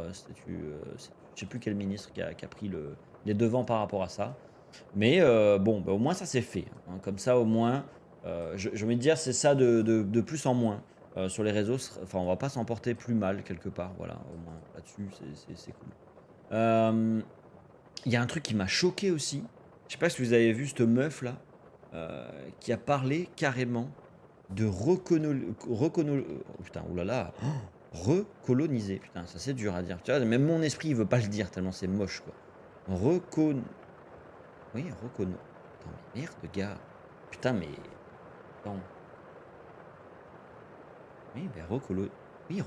je ne sais plus quel ministre qui a pris les devants par rapport à ça. Mais bon, bah, au moins, ça c'est fait. Hein. Comme ça, au moins, j'ai envie de dire, c'est ça de plus en moins. Sur les réseaux, enfin, on va pas s'en porter plus mal quelque part. Voilà, au moins, là-dessus, c'est cool. Il y a un truc qui m'a choqué aussi. Je sais pas si vous avez vu cette meuf là qui a parlé carrément de putain, oulala, recoloniser. Putain, ça c'est dur à dire. Tu vois, même mon esprit il veut pas le dire tellement c'est moche quoi. Oui, Attends, mais merde, gars. Putain, mais attends. Oui, ben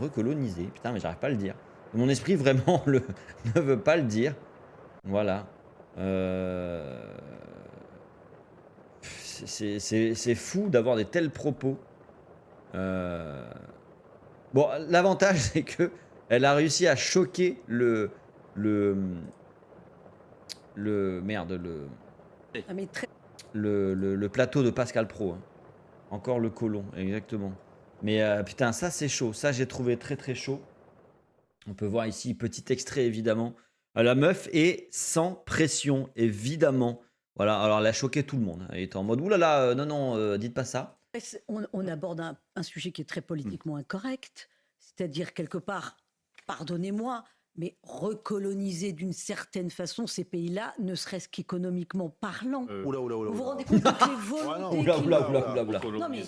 recoloniser. Putain, mais j'arrive pas à le dire. Mon esprit vraiment ne veut pas le dire. Voilà. C'est fou d'avoir des tels propos. Bon, l'avantage, c'est que elle a réussi à choquer le plateau de Pascal Pro. Hein. Encore le colon, exactement. Mais putain, ça c'est chaud. Ça, j'ai trouvé très très chaud. On peut voir ici, petit extrait évidemment. La meuf est sans pression, évidemment. Voilà, alors elle a choqué tout le monde. Elle était en mode, oulala, non, dites pas ça. On aborde un sujet qui est très politiquement incorrect, c'est-à-dire quelque part, pardonnez-moi, mais recoloniser d'une certaine façon ces pays-là, ne serait-ce qu'économiquement parlant. Vous vous rendez compte de toutes les volontés Oula. Non, mais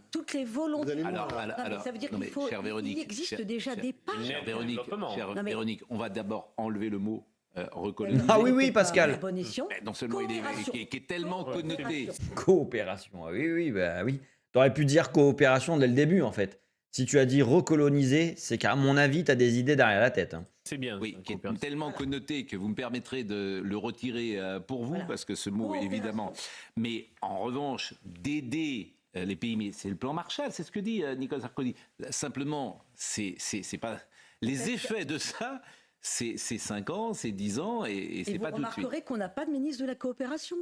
toutes les volontés. Alors, ça veut dire non, qu'il mais, faut. chère Véronique, Il existe déjà des pas. Chère Véronique, Non, mais- Véronique, on va d'abord enlever le mot recoloniser. Ah oui, Pascal. Bon escient. Mais non seulement il Coopération. est, qui est tellement connoté. Coopération, ah oui, bah oui. T'aurais pu dire coopération dès le début, en fait. Si tu as dit recoloniser, c'est qu'à mon avis, t'as des idées derrière la tête. Hein. C'est bien. Oui, qui est tellement connoté que vous me permettrez de le retirer pour vous, Voilà. parce que ce mot, Coopération. évidemment. Mais en revanche, d'aider les pays, mais c'est le plan Marshall, c'est ce que dit Nicolas Sarkozy. Simplement, c'est pas les effets de ça. C'est 5 ans, c'est 10 ans, et c'est Et vous pas tout de suite. remarquerez qu'on n'a pas de ministre de la coopération.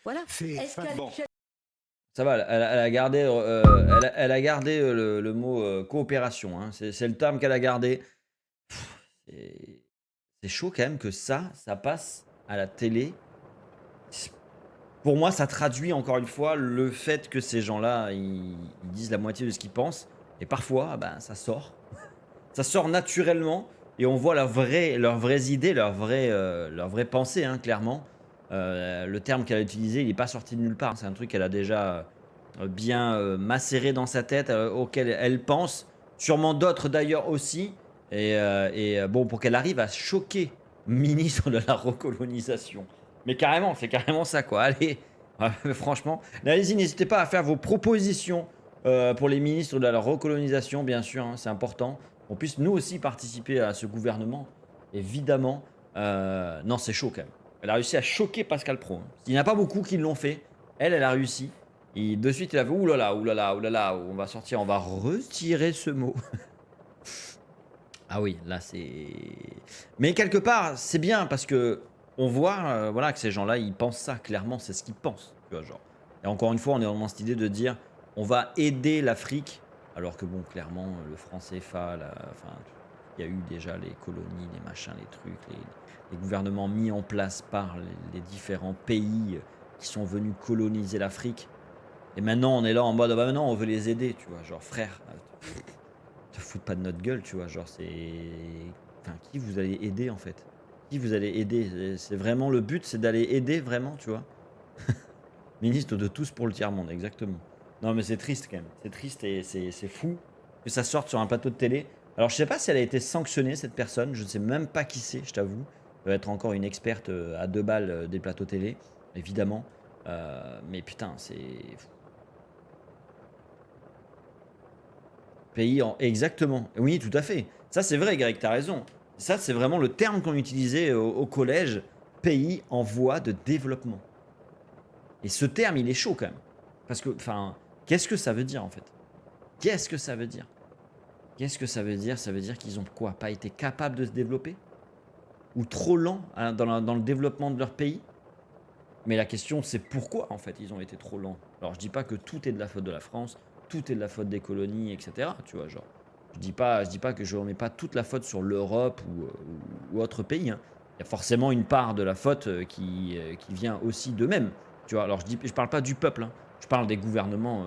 Voilà. Est-ce qu'à Bon. l'échelle Ça va, elle a gardé, elle a gardé le mot coopération. Hein. C'est le terme qu'elle a gardé. C'est chaud quand même que ça passe à la télé. Pour moi, ça traduit encore une fois le fait que ces gens-là, ils disent la moitié de ce qu'ils pensent. Et parfois, ben, ça sort. Ça sort naturellement. Et on voit leurs vraies idées, leurs vraies pensées, hein, clairement. Le terme qu'elle a utilisé, il n'est pas sorti de nulle part. C'est un truc qu'elle a déjà bien macéré dans sa tête, auquel elle pense. Sûrement d'autres d'ailleurs aussi. Et bon, pour qu'elle arrive à choquer ministre de la recolonisation. Mais carrément, c'est carrément ça, quoi. Allez, franchement. Allez-y, n'hésitez pas à faire vos propositions pour les ministres de la recolonisation, bien sûr, hein, c'est important. On puisse nous aussi participer à ce gouvernement, évidemment. Non, c'est chaud quand même. Elle a réussi à choquer Pascal Pro. Hein. Il n'y en a pas beaucoup qui l'ont fait. Elle a réussi. Et de suite, il a fait oulala, on va sortir, on va retirer ce mot. Ah oui, là c'est. Mais quelque part, c'est bien parce que on voit, voilà, que ces gens-là, ils pensent ça. Clairement, c'est ce qu'ils pensent. Tu vois, genre. Et encore une fois, on est vraiment cette idée de dire, on va aider l'Afrique, alors que bon, clairement, le franc CFA, enfin, il y a eu déjà les colonies, les machins, les trucs, les gouvernements mis en place par les différents pays qui sont venus coloniser l'Afrique. Et maintenant, on est là en mode, ah bah maintenant, on veut les aider, tu vois, genre frère. Te foutre pas de notre gueule, tu vois, genre c'est... Enfin, qui vous allez aider en fait? Qui vous allez aider? C'est vraiment le but, c'est d'aller aider vraiment, tu vois. Ministre de tous pour le tiers-monde, exactement. Non mais c'est triste quand même, c'est triste et c'est fou que ça sorte sur un plateau de télé. Alors je sais pas si elle a été sanctionnée cette personne, je ne sais même pas qui c'est, je t'avoue. Elle doit être encore une experte à 2 balles des plateaux télé, évidemment. Mais putain, c'est... Pays en... Exactement. Oui, tout à fait. Ça, c'est vrai, Greg, t'as raison. Ça, c'est vraiment le terme qu'on utilisait au collège. Pays en voie de développement. Et ce terme, il est chaud quand même. Parce que, enfin, qu'est-ce que ça veut dire en fait? Qu'est-ce que ça veut dire? Qu'est-ce que ça veut dire? Ça veut dire qu'ils ont quoi? Pas été capables de se développer? Ou trop lents hein, dans le développement de leur pays? Mais la question, c'est pourquoi en fait ils ont été trop lents. Alors, je dis pas que tout est de la faute de la France. Tout est de la faute des colonies, etc. Tu vois, genre, je dis pas que je remets pas toute la faute sur l'Europe ou autre pays. Hein. Il y a forcément une part de la faute qui vient aussi d'eux-mêmes. Tu vois, alors je parle pas du peuple. Hein. Je parle des gouvernements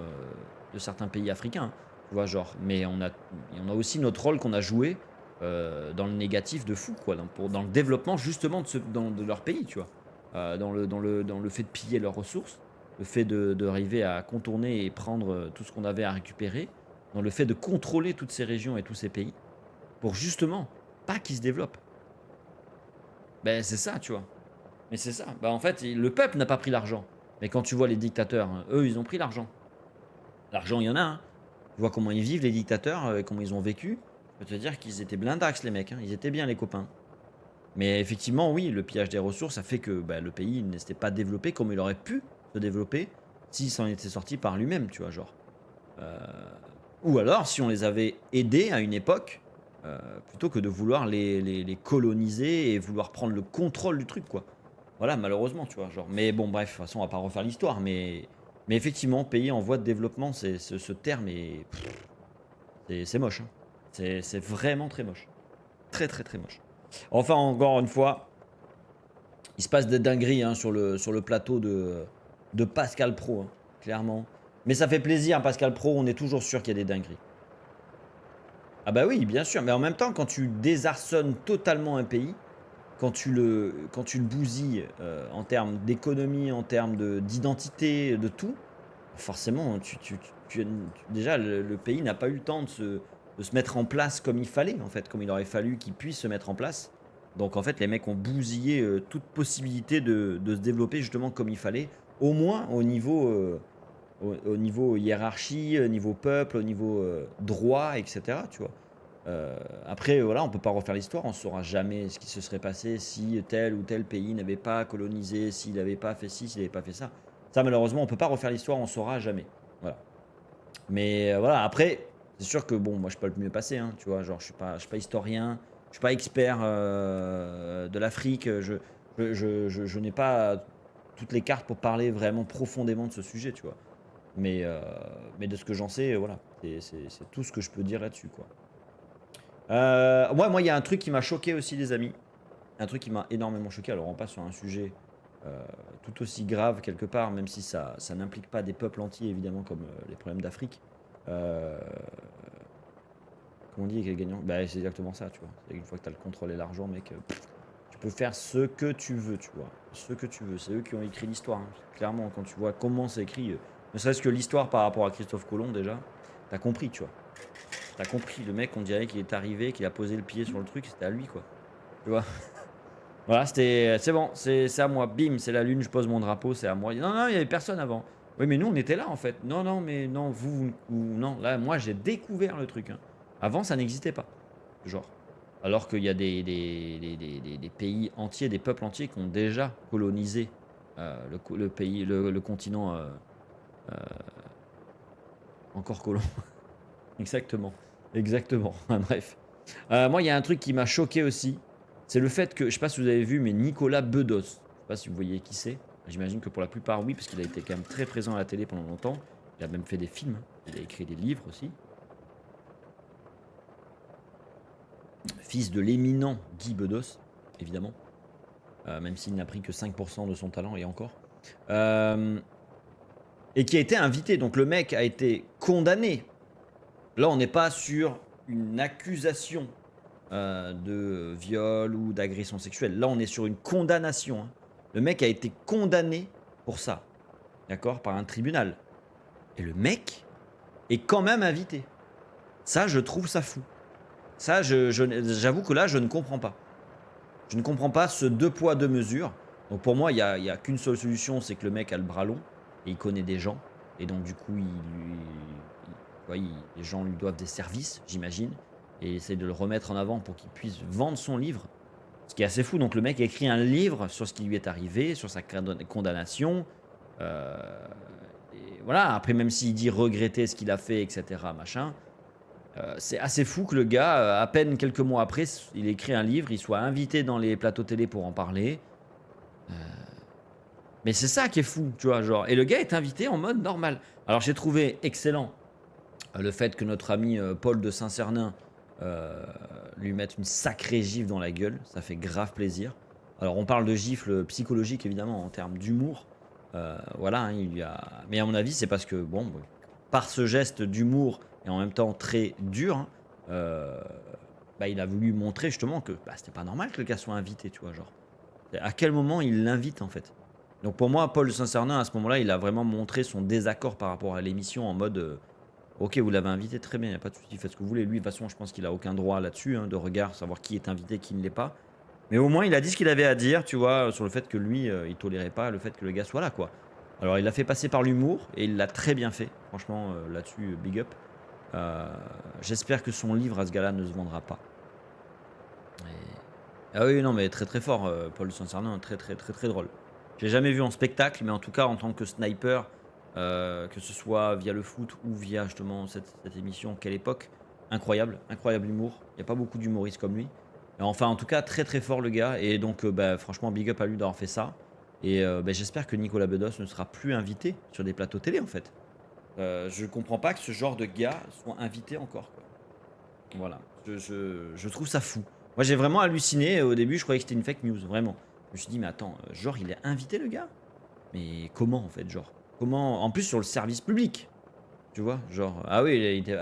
de certains pays africains. Hein. Tu vois, genre, mais on a aussi notre rôle qu'on a joué dans le négatif de fou, quoi, dans le développement justement de leur pays, tu vois, dans le fait de piller leurs ressources. Le fait d'arriver à contourner et prendre tout ce qu'on avait à récupérer, dans le fait de contrôler toutes ces régions et tous ces pays, pour justement pas qu'ils se développent. Ben c'est ça, tu vois. Mais c'est ça. Ben, en fait, le peuple n'a pas pris l'argent. Mais quand tu vois les dictateurs, hein, eux, ils ont pris l'argent. L'argent, il y en a. Hein. Tu vois comment ils vivent, les dictateurs, et comment ils ont vécu. Je peux te dire qu'ils étaient blindax, les mecs. Hein. Ils étaient bien, les copains. Mais effectivement, oui, le pillage des ressources a fait que le pays ne s'était pas développé comme il aurait pu se développer s'il s'en était sorti par lui-même, tu vois, genre. Ou alors, si on les avait aidés à une époque, plutôt que de vouloir les coloniser et vouloir prendre le contrôle du truc, quoi. Voilà, malheureusement, tu vois, genre. Mais bon, bref, de toute façon, on va pas refaire l'histoire, mais effectivement, pays en voie de développement, ce terme est... C'est moche, hein. C'est vraiment très moche. Très, très, très moche. Enfin, encore une fois, il se passe des dingueries hein, sur le plateau de Pascal Pro, hein, clairement. Mais ça fait plaisir, Pascal Pro, on est toujours sûr qu'il y a des dingueries. Ah bah oui, bien sûr, mais en même temps, quand tu désarçonnes totalement un pays, quand tu le bousilles en termes d'économie, en termes d'identité, de tout, forcément, déjà, le pays n'a pas eu le temps de se mettre en place comme il fallait, en fait, comme il aurait fallu qu'il puisse se mettre en place. Donc en fait, les mecs ont bousillé toute possibilité de se développer justement comme il fallait, au moins au niveau hiérarchie, au niveau peuple, au niveau droit, etc. Tu vois. Après, voilà, on peut pas refaire l'histoire, on saura jamais ce qui se serait passé si tel ou tel pays n'avait pas colonisé, s'il n'avait pas fait ci, s'il n'avait pas fait ça. Ça, malheureusement, on peut pas refaire l'histoire, on saura jamais. Voilà. Mais voilà, après, c'est sûr que bon, moi je peux le mieux passer, hein, tu vois, genre je suis pas historien. Je suis pas expert de l'Afrique, je n'ai pas toutes les cartes pour parler vraiment profondément de ce sujet, tu vois. Mais de ce que j'en sais, voilà, c'est tout ce que je peux dire là-dessus, quoi. Moi, il y a un truc qui m'a choqué aussi, les amis. Un truc qui m'a énormément choqué. Alors, on passe sur un sujet tout aussi grave quelque part, même si ça n'implique pas des peuples entiers, évidemment, comme les problèmes d'Afrique. Comment on dit quel gagnant? Bah, c'est exactement ça, tu vois. Une fois que tu as le contrôle et l'argent, mec, tu peux faire ce que tu veux, tu vois. Ce que tu veux. C'est eux qui ont écrit l'histoire. Hein. Clairement, quand tu vois comment c'est écrit, ne serait-ce que l'histoire par rapport à Christophe Colomb, déjà, t'as compris, tu vois. T'as compris. Le mec, on dirait qu'il est arrivé, qu'il a posé le pied sur le truc, c'était à lui, quoi. Tu vois. Voilà, c'est bon, c'est à moi. Bim, c'est la lune, je pose mon drapeau, c'est à moi. Non, il n'y avait personne avant. Oui, mais nous, on était là, en fait. Non, mais non, non. Là, moi, j'ai découvert le truc, hein. Avant, ça n'existait pas, genre. Alors qu'il y a des pays entiers, des peuples entiers qui ont déjà colonisé le pays, le continent encore colon. Exactement. Bref. Moi, il y a un truc qui m'a choqué aussi. C'est le fait que, je sais pas si vous avez vu, mais Nicolas Bedos, je sais pas si vous voyez qui c'est. J'imagine que pour la plupart, oui, parce qu'il a été quand même très présent à la télé pendant longtemps. Il a même fait des films. Il a écrit des livres aussi. Fils de l'éminent Guy Bedos, évidemment. Même s'il n'a pris que 5% de son talent, et encore. Et qui a été invité. Donc le mec a été condamné. Là, on n'est pas sur une accusation de viol ou d'agression sexuelle. Là, on est sur une condamnation. Hein. Le mec a été condamné pour ça. D'accord? Par un tribunal. Et le mec est quand même invité. Ça, je trouve ça fou. Ça, j'avoue que là, je ne comprends pas. Je ne comprends pas ce 2 poids 2 mesures. Donc pour moi, il y a qu'une seule solution, c'est que le mec a le bras long et il connaît des gens. Et donc du coup, les gens lui doivent des services, j'imagine. Et il essaie de le remettre en avant pour qu'il puisse vendre son livre. Ce qui est assez fou. Donc le mec a écrit un livre sur ce qui lui est arrivé, sur sa condamnation. Et voilà, après même s'il dit regretter ce qu'il a fait, etc. Machin. C'est assez fou que le gars, à peine quelques mois après, il écrit un livre, il soit invité dans les plateaux télé pour en parler. Mais c'est ça qui est fou, tu vois, genre. Et le gars est invité en mode normal. Alors j'ai trouvé excellent le fait que notre ami Paul de Saint-Cernin lui mette une sacrée gifle dans la gueule. Ça fait grave plaisir. Alors on parle de gifle psychologique évidemment en termes d'humour. Voilà, hein, mais à mon avis c'est parce que bon, par ce geste d'humour et en même temps très dur, hein, il a voulu montrer justement que c'était pas normal que le gars soit invité, tu vois, genre. À quel moment il l'invite en fait? Donc pour moi, Paul de Saint-Cernin, à ce moment-là, il a vraiment montré son désaccord par rapport à l'émission en mode ok, vous l'avez invité, très bien, il n'y a pas de souci, faites ce que vous voulez. Lui, de toute façon, je pense qu'il a aucun droit là-dessus, hein, de regard, savoir qui est invité, qui ne l'est pas. Mais au moins, il a dit ce qu'il avait à dire, tu vois, sur le fait que lui, il tolérait pas le fait que le gars soit là, quoi. Alors, il l'a fait passer par l'humour et il l'a très bien fait. Franchement, là-dessus, big up. J'espère que son livre à ce gars-là ne se vendra pas. Ah oui, non, mais très très fort, Paul de Saint-Cernin, très très très très drôle. J'ai jamais vu en spectacle, mais en tout cas en tant que sniper, que ce soit via le foot ou via justement cette émission, quelle époque, incroyable, incroyable humour. Il n'y a pas beaucoup d'humoristes comme lui. Et enfin, en tout cas, très très fort le gars. Et donc, franchement, big up à lui d'avoir fait ça. Et j'espère que Nicolas Bedos ne sera plus invité sur des plateaux télé en fait. Je comprends pas que ce genre de gars soit invité encore, quoi. Voilà, je trouve ça fou. Moi j'ai vraiment halluciné, au début je croyais que c'était une fake news, vraiment. Je me suis dit mais attends, genre il est invité le gars? Mais comment en fait, genre? Comment? En plus sur le service public, tu vois? Genre, ah oui, il était...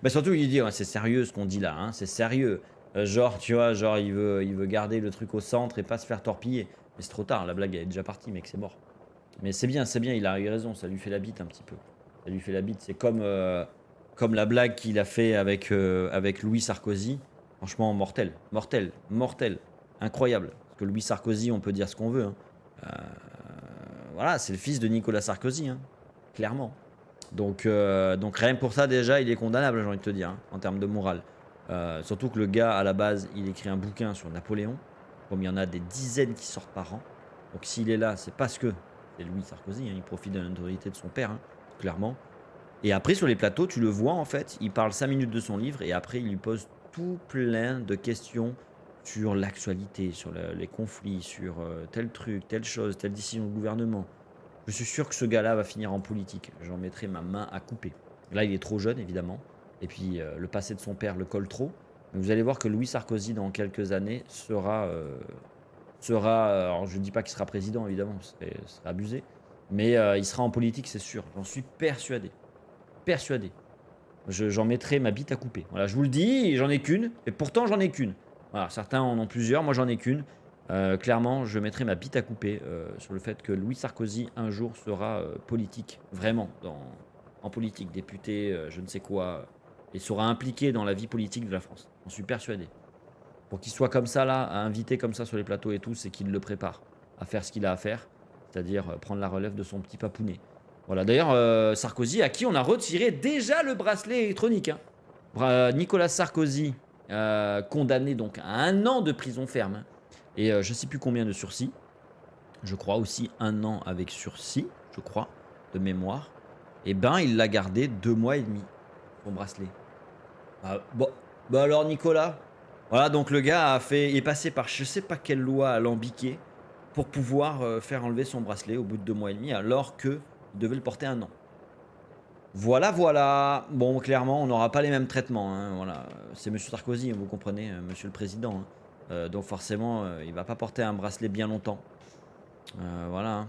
surtout il dit, ouais, c'est sérieux ce qu'on dit là, hein, c'est sérieux. Genre, tu vois, genre il veut garder le truc au centre et pas se faire torpiller. Mais c'est trop tard, la blague elle est déjà partie, mec, c'est mort. Mais c'est bien, il a eu raison, ça lui fait la bite un petit peu. Ça lui fait la bite, c'est comme la blague qu'il a fait avec Louis Sarkozy. Franchement, mortel, incroyable. Parce que Louis Sarkozy, on peut dire ce qu'on veut, hein. Voilà, c'est le fils de Nicolas Sarkozy, hein, clairement. Donc rien que pour ça déjà, il est condamnable, j'ai envie de te dire, hein, en termes de morale. Surtout que le gars, à la base, il écrit un bouquin sur Napoléon, comme il y en a des dizaines qui sortent par an. Donc s'il est là, c'est parce que c'est Louis Sarkozy, hein, il profite de l'autorité de son père, hein, clairement. Et après, sur les plateaux, tu le vois, en fait, il parle 5 minutes de son livre, et après, il lui pose tout plein de questions sur l'actualité, sur les conflits, sur tel truc, telle chose, telle décision du gouvernement. Je suis sûr que ce gars-là va finir en politique. J'en mettrai ma main à couper. Là, il est trop jeune, évidemment. Et puis, le passé de son père le colle trop. Mais vous allez voir que Louis Sarkozy, dans quelques années, sera alors, je ne dis pas qu'il sera président, évidemment, ce serait abusé. Mais il sera en politique, c'est sûr. J'en suis persuadé. J'en mettrai ma bite à couper. Voilà, je vous le dis, j'en ai qu'une. Et pourtant, j'en ai qu'une. Voilà, certains en ont plusieurs, moi j'en ai qu'une. Clairement, je mettrai ma bite à couper sur le fait que Louis Sarkozy, un jour, sera politique. Vraiment, en politique, député, je ne sais quoi. Et sera impliqué dans la vie politique de la France. J'en suis persuadé. Pour qu'il soit comme ça, là, à inviter comme ça sur les plateaux et tout, c'est qu'il le prépare à faire ce qu'il a à faire. C'est-à-dire prendre la relève de son petit papounet. Voilà, d'ailleurs, Sarkozy, à qui on a retiré déjà le bracelet électronique, hein. Nicolas Sarkozy, condamné donc à 1 an de prison ferme, hein, et je ne sais plus combien de sursis. Je crois aussi 1 an avec sursis, je crois, de mémoire. Et il l'a gardé 2 mois et demi, son bracelet. Bon, Bah alors Nicolas, voilà donc le gars est passé par je sais pas quelle loi alambiquée pour pouvoir faire enlever son bracelet au bout de 2 mois et demi alors que il devait le porter 1 an. Voilà, voilà. Bon, clairement, on n'aura pas les mêmes traitements, hein, voilà. C'est Monsieur Sarkozy, vous comprenez, Monsieur le Président, hein. Donc forcément, il va pas porter un bracelet bien longtemps. Voilà, hein.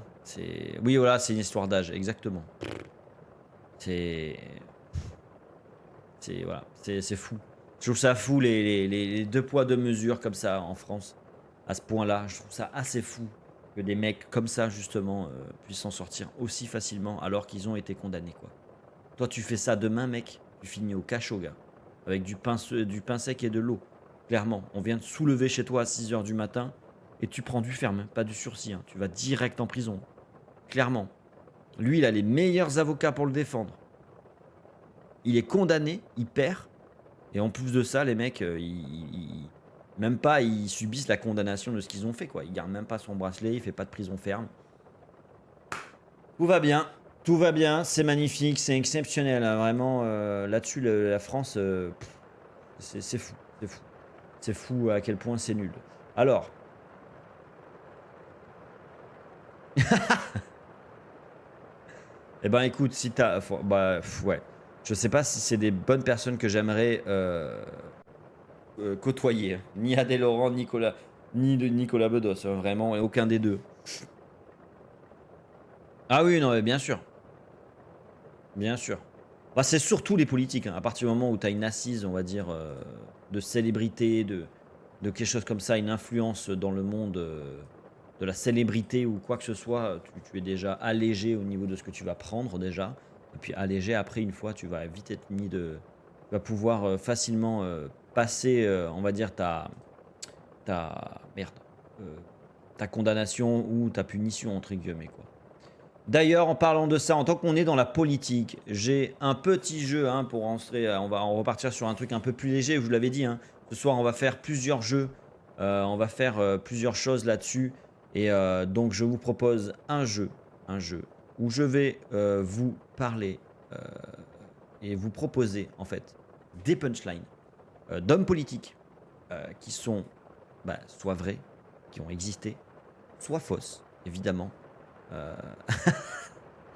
Oui, voilà, c'est une histoire d'âge, exactement. C'est, voilà, c'est fou. Je trouve ça fou les 2 poids 2 mesures comme ça en France, à ce point-là. Je trouve ça assez fou que des mecs comme ça justement puissent s'en sortir aussi facilement alors qu'ils ont été condamnés, quoi. Toi, tu fais ça demain, mec, tu finis au cachot, gars. Avec du pain sec et de l'eau. Clairement, on vient de soulever chez toi à 6 h du matin et tu prends du ferme, pas du sursis, hein. Tu vas direct en prison. Clairement. Lui, il a les meilleurs avocats pour le défendre. Il est condamné, il perd. Et en plus de ça, les mecs, même pas, ils subissent la condamnation de ce qu'ils ont fait, quoi. Il garde même pas son bracelet, il fait pas de prison ferme. Tout va bien. Tout va bien, c'est magnifique, c'est exceptionnel, hein, vraiment. Là-dessus, la France, c'est fou, c'est fou. C'est fou à quel point c'est nul. Alors. Eh ben écoute, si t'as... Bah, ouais. Je sais pas si c'est des bonnes personnes que j'aimerais côtoyer. Ni Adèle Laurent, ni de Nicolas Bedos, hein, vraiment, et aucun des deux. Ah oui, non, mais bien sûr. Bien sûr. Bah, c'est surtout les politiques, hein. À partir du moment où tu as une assise, on va dire, de célébrité, de quelque chose comme ça, une influence dans le monde de la célébrité ou quoi que ce soit, tu es déjà allégé au niveau de ce que tu vas prendre déjà. Et puis allégé après, une fois, tu vas vite être mis de... Tu vas pouvoir facilement passer, on va dire, merde, ta condamnation ou ta punition, entre guillemets, quoi. D'ailleurs, en parlant de ça, en tant qu'on est dans la politique, j'ai un petit jeu, hein, pour rentrer. On va en repartir sur un truc un peu plus léger. Je vous l'avais dit, hein. Ce soir, on va faire plusieurs jeux. On va faire plusieurs choses là-dessus. Et donc, je vous propose un jeu où je vais vous parler et vous proposer, en fait, des punchlines d'hommes politiques qui sont soit vrais, qui ont existé, soit fausses, évidemment.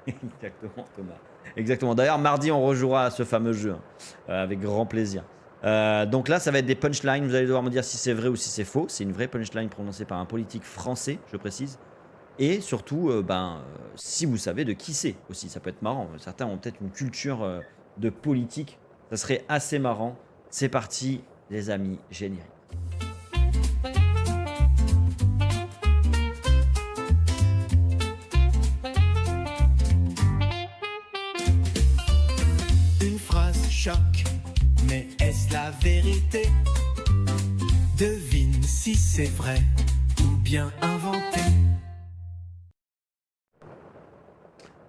Exactement, Thomas. Exactement. D'ailleurs, mardi, on rejouera à ce fameux jeu, hein, avec grand plaisir. Donc là, ça va être des punchlines. Vous allez devoir me dire si c'est vrai ou si c'est faux. C'est une vraie punchline prononcée par un politique français, je précise. Et surtout, si vous savez de qui c'est aussi, ça peut être marrant. Certains ont peut-être une culture de politique. Ça serait assez marrant. C'est parti, les amis, générique. Choc, mais est-ce la vérité? Devine si c'est vrai ou bien inventé.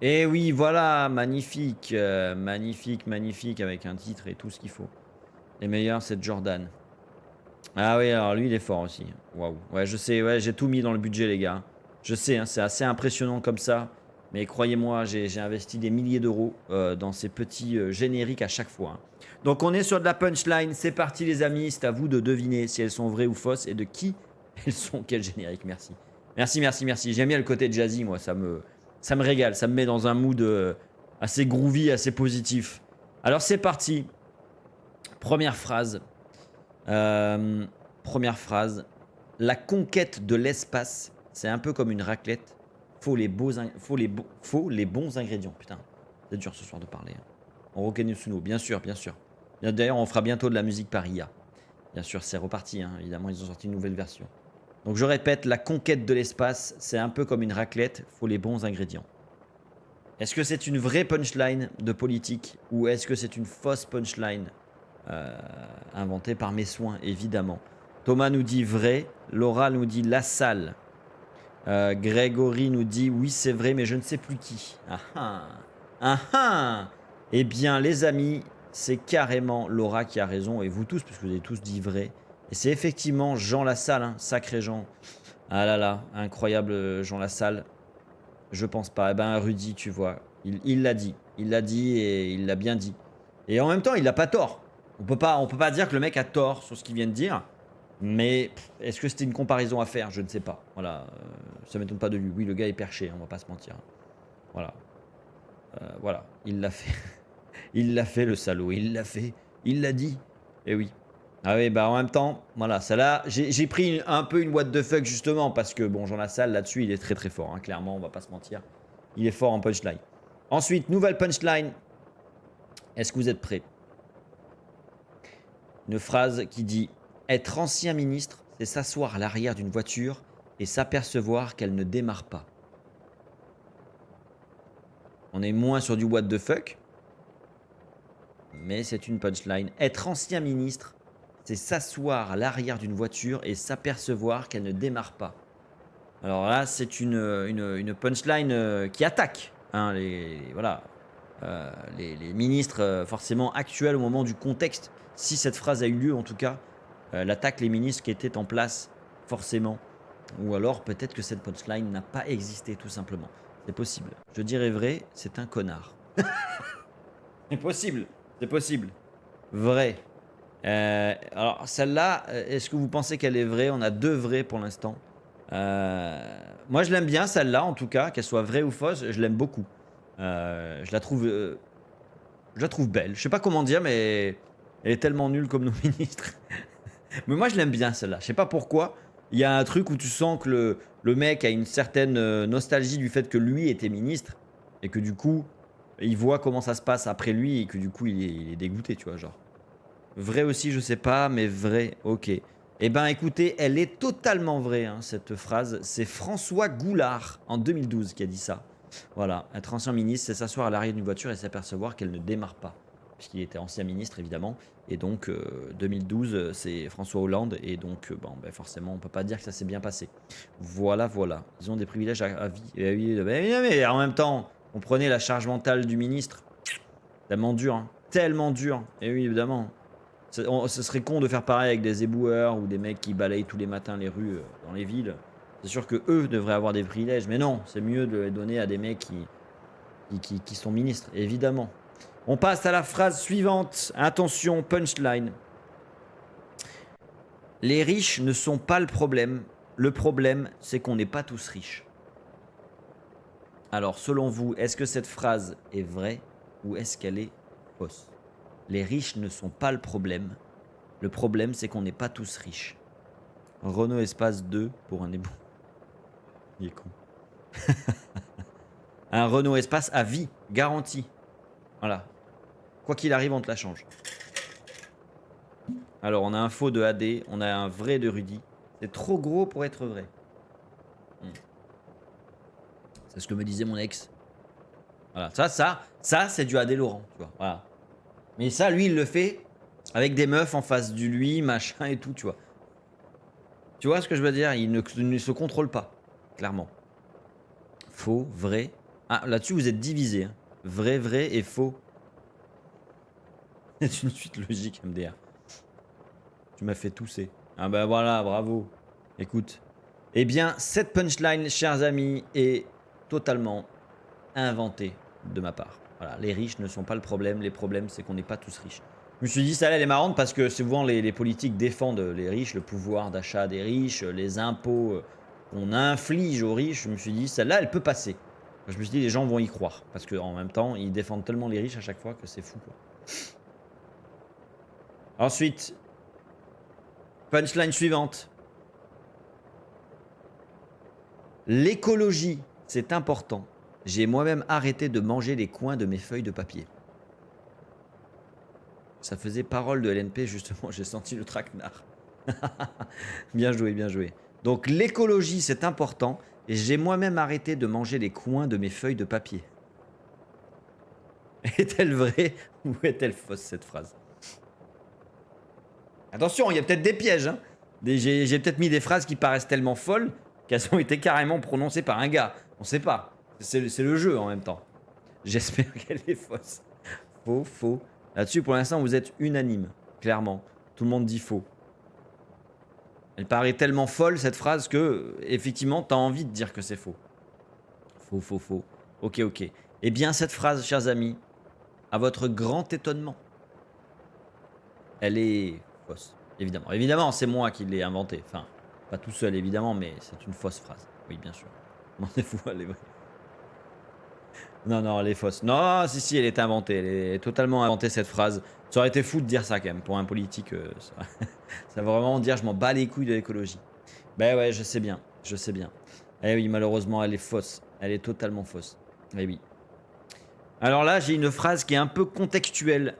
Et oui, voilà, magnifique, magnifique, avec un titre et tout ce qu'il faut. Les meilleurs, c'est Jordan. Ah oui, alors lui, il est fort aussi. Waouh. Ouais, je sais, ouais, j'ai tout mis dans le budget, les gars. Je sais, hein, c'est assez impressionnant comme ça. Mais croyez-moi, j'ai investi des milliers d'euros dans ces petits génériques à chaque fois, hein. Donc on est sur de la punchline. C'est parti, les amis. C'est à vous de deviner si elles sont vraies ou fausses et de qui elles sont. Quel générique, merci. Merci. J'aime bien le côté jazzy, moi. Ça me régale. Ça me met dans un mood assez groovy, assez positif. Alors c'est parti. Première phrase. La conquête de l'espace, c'est un peu comme une raclette. Faut les bons ingrédients. Putain, c'est dur ce soir de parler. On reconnaît sous nous, bien sûr. D'ailleurs, on fera bientôt de la musique par IA. Bien sûr, c'est reparti, hein. Évidemment, ils ont sorti une nouvelle version. Donc je répète, la conquête de l'espace, c'est un peu comme une raclette. Faut les bons ingrédients. Est-ce que c'est une vraie punchline de politique ou est-ce que c'est une fausse punchline inventée par mes soins, évidemment. Thomas nous dit vrai. Laura nous dit la salle. Grégory nous dit oui c'est vrai mais je ne sais plus qui. Eh bien les amis, c'est carrément Laura qui a raison et vous tous puisque vous avez tous dit vrai. Et c'est effectivement Jean Lassalle, hein, sacré Jean. Ah là là, incroyable Jean Lassalle. Je pense pas. Eh ben Rudy, tu vois, il l'a dit et il l'a bien dit. Et en même temps, il n'a pas tort. On peut pas dire que le mec a tort sur ce qu'il vient de dire. Mais est-ce que c'était une comparaison à faire? Je ne sais pas. Voilà. Ça m'étonne pas de lui. Oui, le gars est perché, on va pas se mentir. Voilà. Voilà. Il l'a fait. Il l'a fait, le salaud. Il l'a fait. Il l'a dit. Eh oui. Ah oui, bah en même temps, voilà, ça là, j'ai pris un peu une what the fuck justement parce que bon, Jean Lassalle là-dessus, il est très très fort, hein, clairement, on va pas se mentir. Il est fort en punchline. Ensuite, nouvelle punchline. Est-ce que vous êtes prêts? Une phrase qui dit: être ancien ministre, c'est s'asseoir à l'arrière d'une voiture et s'apercevoir qu'elle ne démarre pas. On est moins sur du what the fuck, mais c'est une punchline. Être ancien ministre, c'est s'asseoir à l'arrière d'une voiture et s'apercevoir qu'elle ne démarre pas. Alors là, c'est une punchline qui attaque hein, voilà, les ministres forcément actuels au moment du contexte. Si cette phrase a eu lieu, en tout cas, elle attaque les ministres qui étaient en place, forcément. Ou alors peut-être que cette punchline n'a pas existé, tout simplement. C'est possible. Je dirais vrai, c'est un connard. C'est possible. C'est possible. Vrai. Alors, celle-là, est-ce que vous pensez qu'elle est vraie? On a 2 vraies pour l'instant. Moi, je l'aime bien, celle-là, en tout cas. Qu'elle soit vraie ou fausse, je l'aime beaucoup. Je la trouve belle. Je sais pas comment dire, mais elle est tellement nulle comme nos ministres. Mais moi, je l'aime bien, celle-là. Je sais pas pourquoi. Il y a un truc où tu sens que le mec a une certaine nostalgie du fait que lui était ministre. Et que du coup, il voit comment ça se passe après lui. Et que du coup, il est dégoûté, tu vois, genre. Vrai aussi, je sais pas, mais vrai, ok. Eh ben écoutez, elle est totalement vraie, hein, cette phrase. C'est François Goulard, en 2012, qui a dit ça. Voilà, être ancien ministre, c'est s'asseoir à l'arrière d'une voiture et s'apercevoir qu'elle ne démarre pas. Puisqu'il était ancien ministre, évidemment. Et donc, 2012, c'est François Hollande. Et donc, bon, ben forcément, on peut pas dire que ça s'est bien passé. Voilà, voilà. Ils ont des privilèges à vie. Mais en même temps, on prenait la charge mentale du ministre. Tellement dur, hein. Tellement dur. Et oui, évidemment. Ce serait con de faire pareil avec des éboueurs ou des mecs qui balayent tous les matins les rues dans les villes. C'est sûr que eux devraient avoir des privilèges, mais non, c'est mieux de les donner à des mecs qui sont ministres, évidemment. On passe à la phrase suivante. Attention, punchline. Les riches ne sont pas le problème. Le problème, c'est qu'on n'est pas tous riches. Alors, selon vous, est-ce que cette phrase est vraie ou est-ce qu'elle est fausse? Les riches ne sont pas le problème. Le problème, c'est qu'on n'est pas tous riches. Renault Espace 2 pour un ébou. Il est con. Un Renault Espace à vie, garantie. Voilà. Quoi qu'il arrive, on te la change. Alors, on a un faux de AD, on a un vrai de Rudy. C'est trop gros pour être vrai. C'est ce que me disait mon ex. Voilà, ça c'est du AD Laurent, tu vois. Voilà. Mais ça, lui, il le fait avec des meufs en face de lui, machin et tout, tu vois. Tu vois ce que je veux dire? Il ne se contrôle pas, clairement. Faux, vrai. Ah, là-dessus, vous êtes divisés. Hein. Vrai, vrai et faux. C'est une suite logique, MDR. Tu m'as fait tousser. Ah bah voilà, bravo. Écoute. Eh bien, cette punchline, chers amis, est totalement inventée de ma part. Voilà, les riches ne sont pas le problème. Les problèmes, c'est qu'on n'est pas tous riches. Je me suis dit, ça, elle est marrante parce que souvent, les politiques défendent les riches, le pouvoir d'achat des riches, les impôts qu'on inflige aux riches. Je me suis dit, celle-là, elle peut passer. Je me suis dit, les gens vont y croire. Parce qu'en même temps, ils défendent tellement les riches à chaque fois que c'est fou, quoi. Ensuite, punchline suivante. L'écologie, c'est important. J'ai moi-même arrêté de manger les coins de mes feuilles de papier. Ça faisait parole de LNP, justement, j'ai senti le traquenard. Bien joué, bien joué. Donc l'écologie, c'est important. Et j'ai moi-même arrêté de manger les coins de mes feuilles de papier. Est-elle vraie ou est-elle fausse, cette phrase? Attention, il y a peut-être des pièges. Hein. J'ai peut-être mis des phrases qui paraissent tellement folles qu'elles ont été carrément prononcées par un gars. On sait pas. C'est le jeu en même temps. J'espère qu'elle est fausse. Faux, faux. Là-dessus, pour l'instant, vous êtes unanime. Clairement. Tout le monde dit faux. Elle paraît tellement folle, cette phrase, que, effectivement, t'as envie de dire que c'est faux. Faux, faux, faux. Ok, ok. Eh bien, cette phrase, chers amis, à votre grand étonnement, elle est fausse. Évidemment. Évidemment, c'est moi qui l'ai inventée. Enfin, pas tout seul, évidemment, mais c'est une fausse phrase. Oui, bien sûr. Demandez-vous, elle est vraie. Non, non, elle est fausse. Non, si, elle est inventée. Elle est totalement inventée, cette phrase. Ça aurait été fou de dire ça, quand même. Pour un politique, ça va vraiment dire je m'en bats les couilles de l'écologie. Ben ouais, je sais bien. Je sais bien. Eh oui, malheureusement, elle est fausse. Elle est totalement fausse. Eh oui. Alors là, j'ai une phrase qui est un peu contextuelle,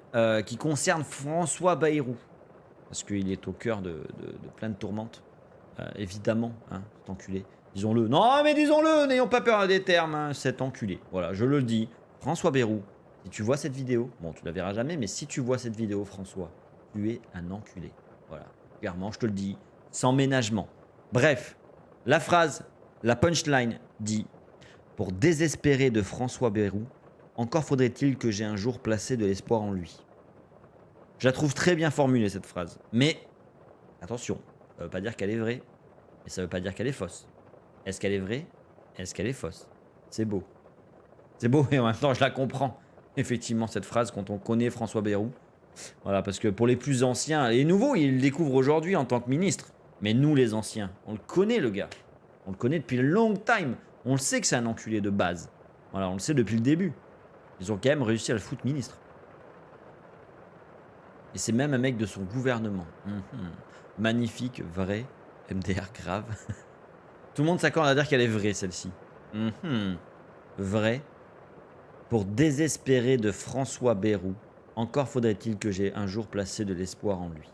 qui concerne François Bayrou. Parce qu'il est au cœur de plein de tourmentes. Évidemment, hein, cet enculé. Disons-le. Non, mais disons-le, n'ayons pas peur des termes, hein, cet enculé. Voilà, je le dis. François Bayrou, si tu vois cette vidéo, bon, tu la verras jamais, mais si tu vois cette vidéo, François, tu es un enculé. Voilà, clairement, je te le dis, sans ménagement. Bref, la phrase, la punchline dit « Pour désespérer de François Bayrou, encore faudrait-il que j'ai un jour placé de l'espoir en lui. » Je la trouve très bien formulée, cette phrase. Mais, attention, ça ne veut pas dire qu'elle est vraie, et ça ne veut pas dire qu'elle est fausse. Est-ce qu'elle est vraie? Est-ce qu'elle est fausse? C'est beau. C'est beau, et en même temps, je la comprends. Effectivement, cette phrase, quand on connaît François Bayrou. Voilà, parce que pour les plus anciens, les nouveaux, ils le découvrent aujourd'hui en tant que ministre. Mais nous, les anciens, on le connaît, le gars. On le connaît depuis long time. On le sait que c'est un enculé de base. Voilà, on le sait depuis le début. Ils ont quand même réussi à le foutre ministre. Et c'est même un mec de son gouvernement. Magnifique, vrai, MDR grave. Tout le monde s'accorde à dire qu'elle est vraie, celle-ci. Vrai. Pour désespérer de François Bayrou, encore faudrait-il que j'ai un jour placé de l'espoir en lui.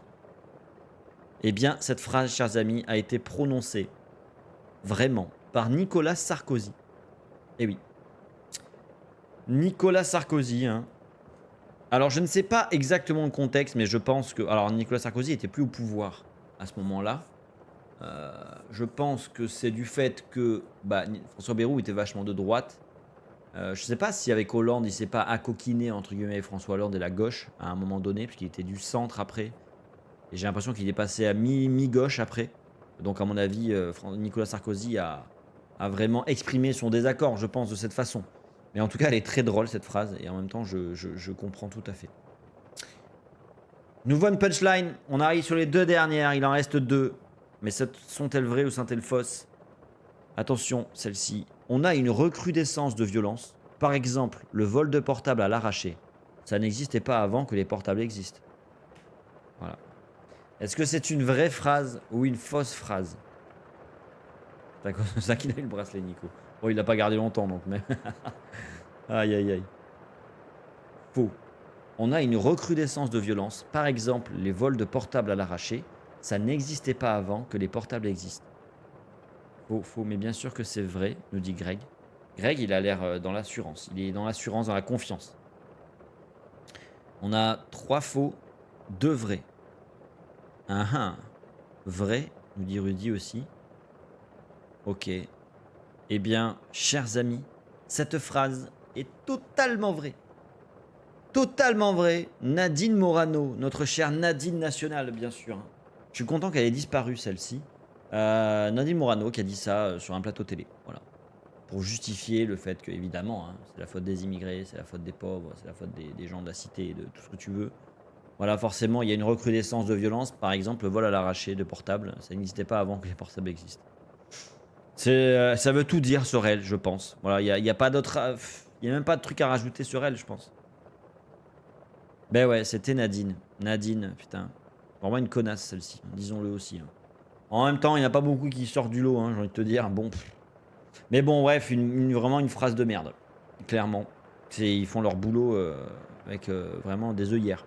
Eh bien, cette phrase, chers amis, a été prononcée vraiment par Nicolas Sarkozy. Eh oui. Nicolas Sarkozy, hein. Alors, je ne sais pas exactement le contexte, mais je pense que... Alors, Nicolas Sarkozy était plus au pouvoir à ce moment-là. Je pense que c'est du fait que François Bayrou était vachement de droite. Je ne sais pas si avec Hollande, il ne s'est pas accoquiné, entre guillemets, François Hollande et la gauche, à un moment donné, puisqu'il était du centre après. Et j'ai l'impression qu'il est passé à mi-gauche après. Donc, à mon avis, Nicolas Sarkozy a vraiment exprimé son désaccord, je pense, de cette façon. Mais en tout cas, elle est très drôle, cette phrase. Et en même temps, je comprends tout à fait. Nouveau une punchline. On arrive sur les deux dernières. Il en reste deux. Mais sont-elles vraies ou sont-elles fausses? Attention, celle-ci. On a une recrudescence de violence. Par exemple, le vol de portable à l'arraché. Ça n'existait pas avant que les portables existent. Voilà. Est-ce que c'est une vraie phrase ou une fausse phrase? C'est à cause de ça qu'il a eu le bracelet, Nico. Bon, il l'a pas gardé longtemps, donc. Mais... aïe, aïe, aïe. Faux. On a une recrudescence de violence. Par exemple, les vols de portables à l'arraché. Ça n'existait pas avant que les portables existent. Faux, mais bien sûr que c'est vrai, nous dit Greg. Greg, il a l'air dans l'assurance. Il est dans l'assurance, dans la confiance. On a 3 faux, 2 vrais. Vrai, nous dit Rudy aussi. Ok. Eh bien, chers amis, cette phrase est totalement vraie. Totalement vraie. Nadine Morano, notre chère Nadine nationale, bien sûr. Je suis content qu'elle ait disparu, celle-ci. Nadine Morano qui a dit ça sur un plateau télé. Voilà. Pour justifier le fait que, évidemment, hein, c'est la faute des immigrés, c'est la faute des pauvres, c'est la faute des gens de la cité, de tout ce que tu veux. Voilà, forcément, il y a une recrudescence de violence. Par exemple, le vol à l'arraché de portables. Ça n'existait pas avant que les portables existent. Ça veut tout dire sur elle, je pense. Voilà, il n'y a pas d'autre... Il n'y a même pas de truc à rajouter sur elle, je pense. Ben ouais, c'était Nadine. Nadine, putain. Vraiment une connasse, celle-ci. Disons-le aussi. Hein. En même temps, il n'y en a pas beaucoup qui sortent du lot, hein, j'ai envie de te dire. Bon. Mais bon, bref, vraiment une phrase de merde. Clairement. Ils font leur boulot avec vraiment des œillères.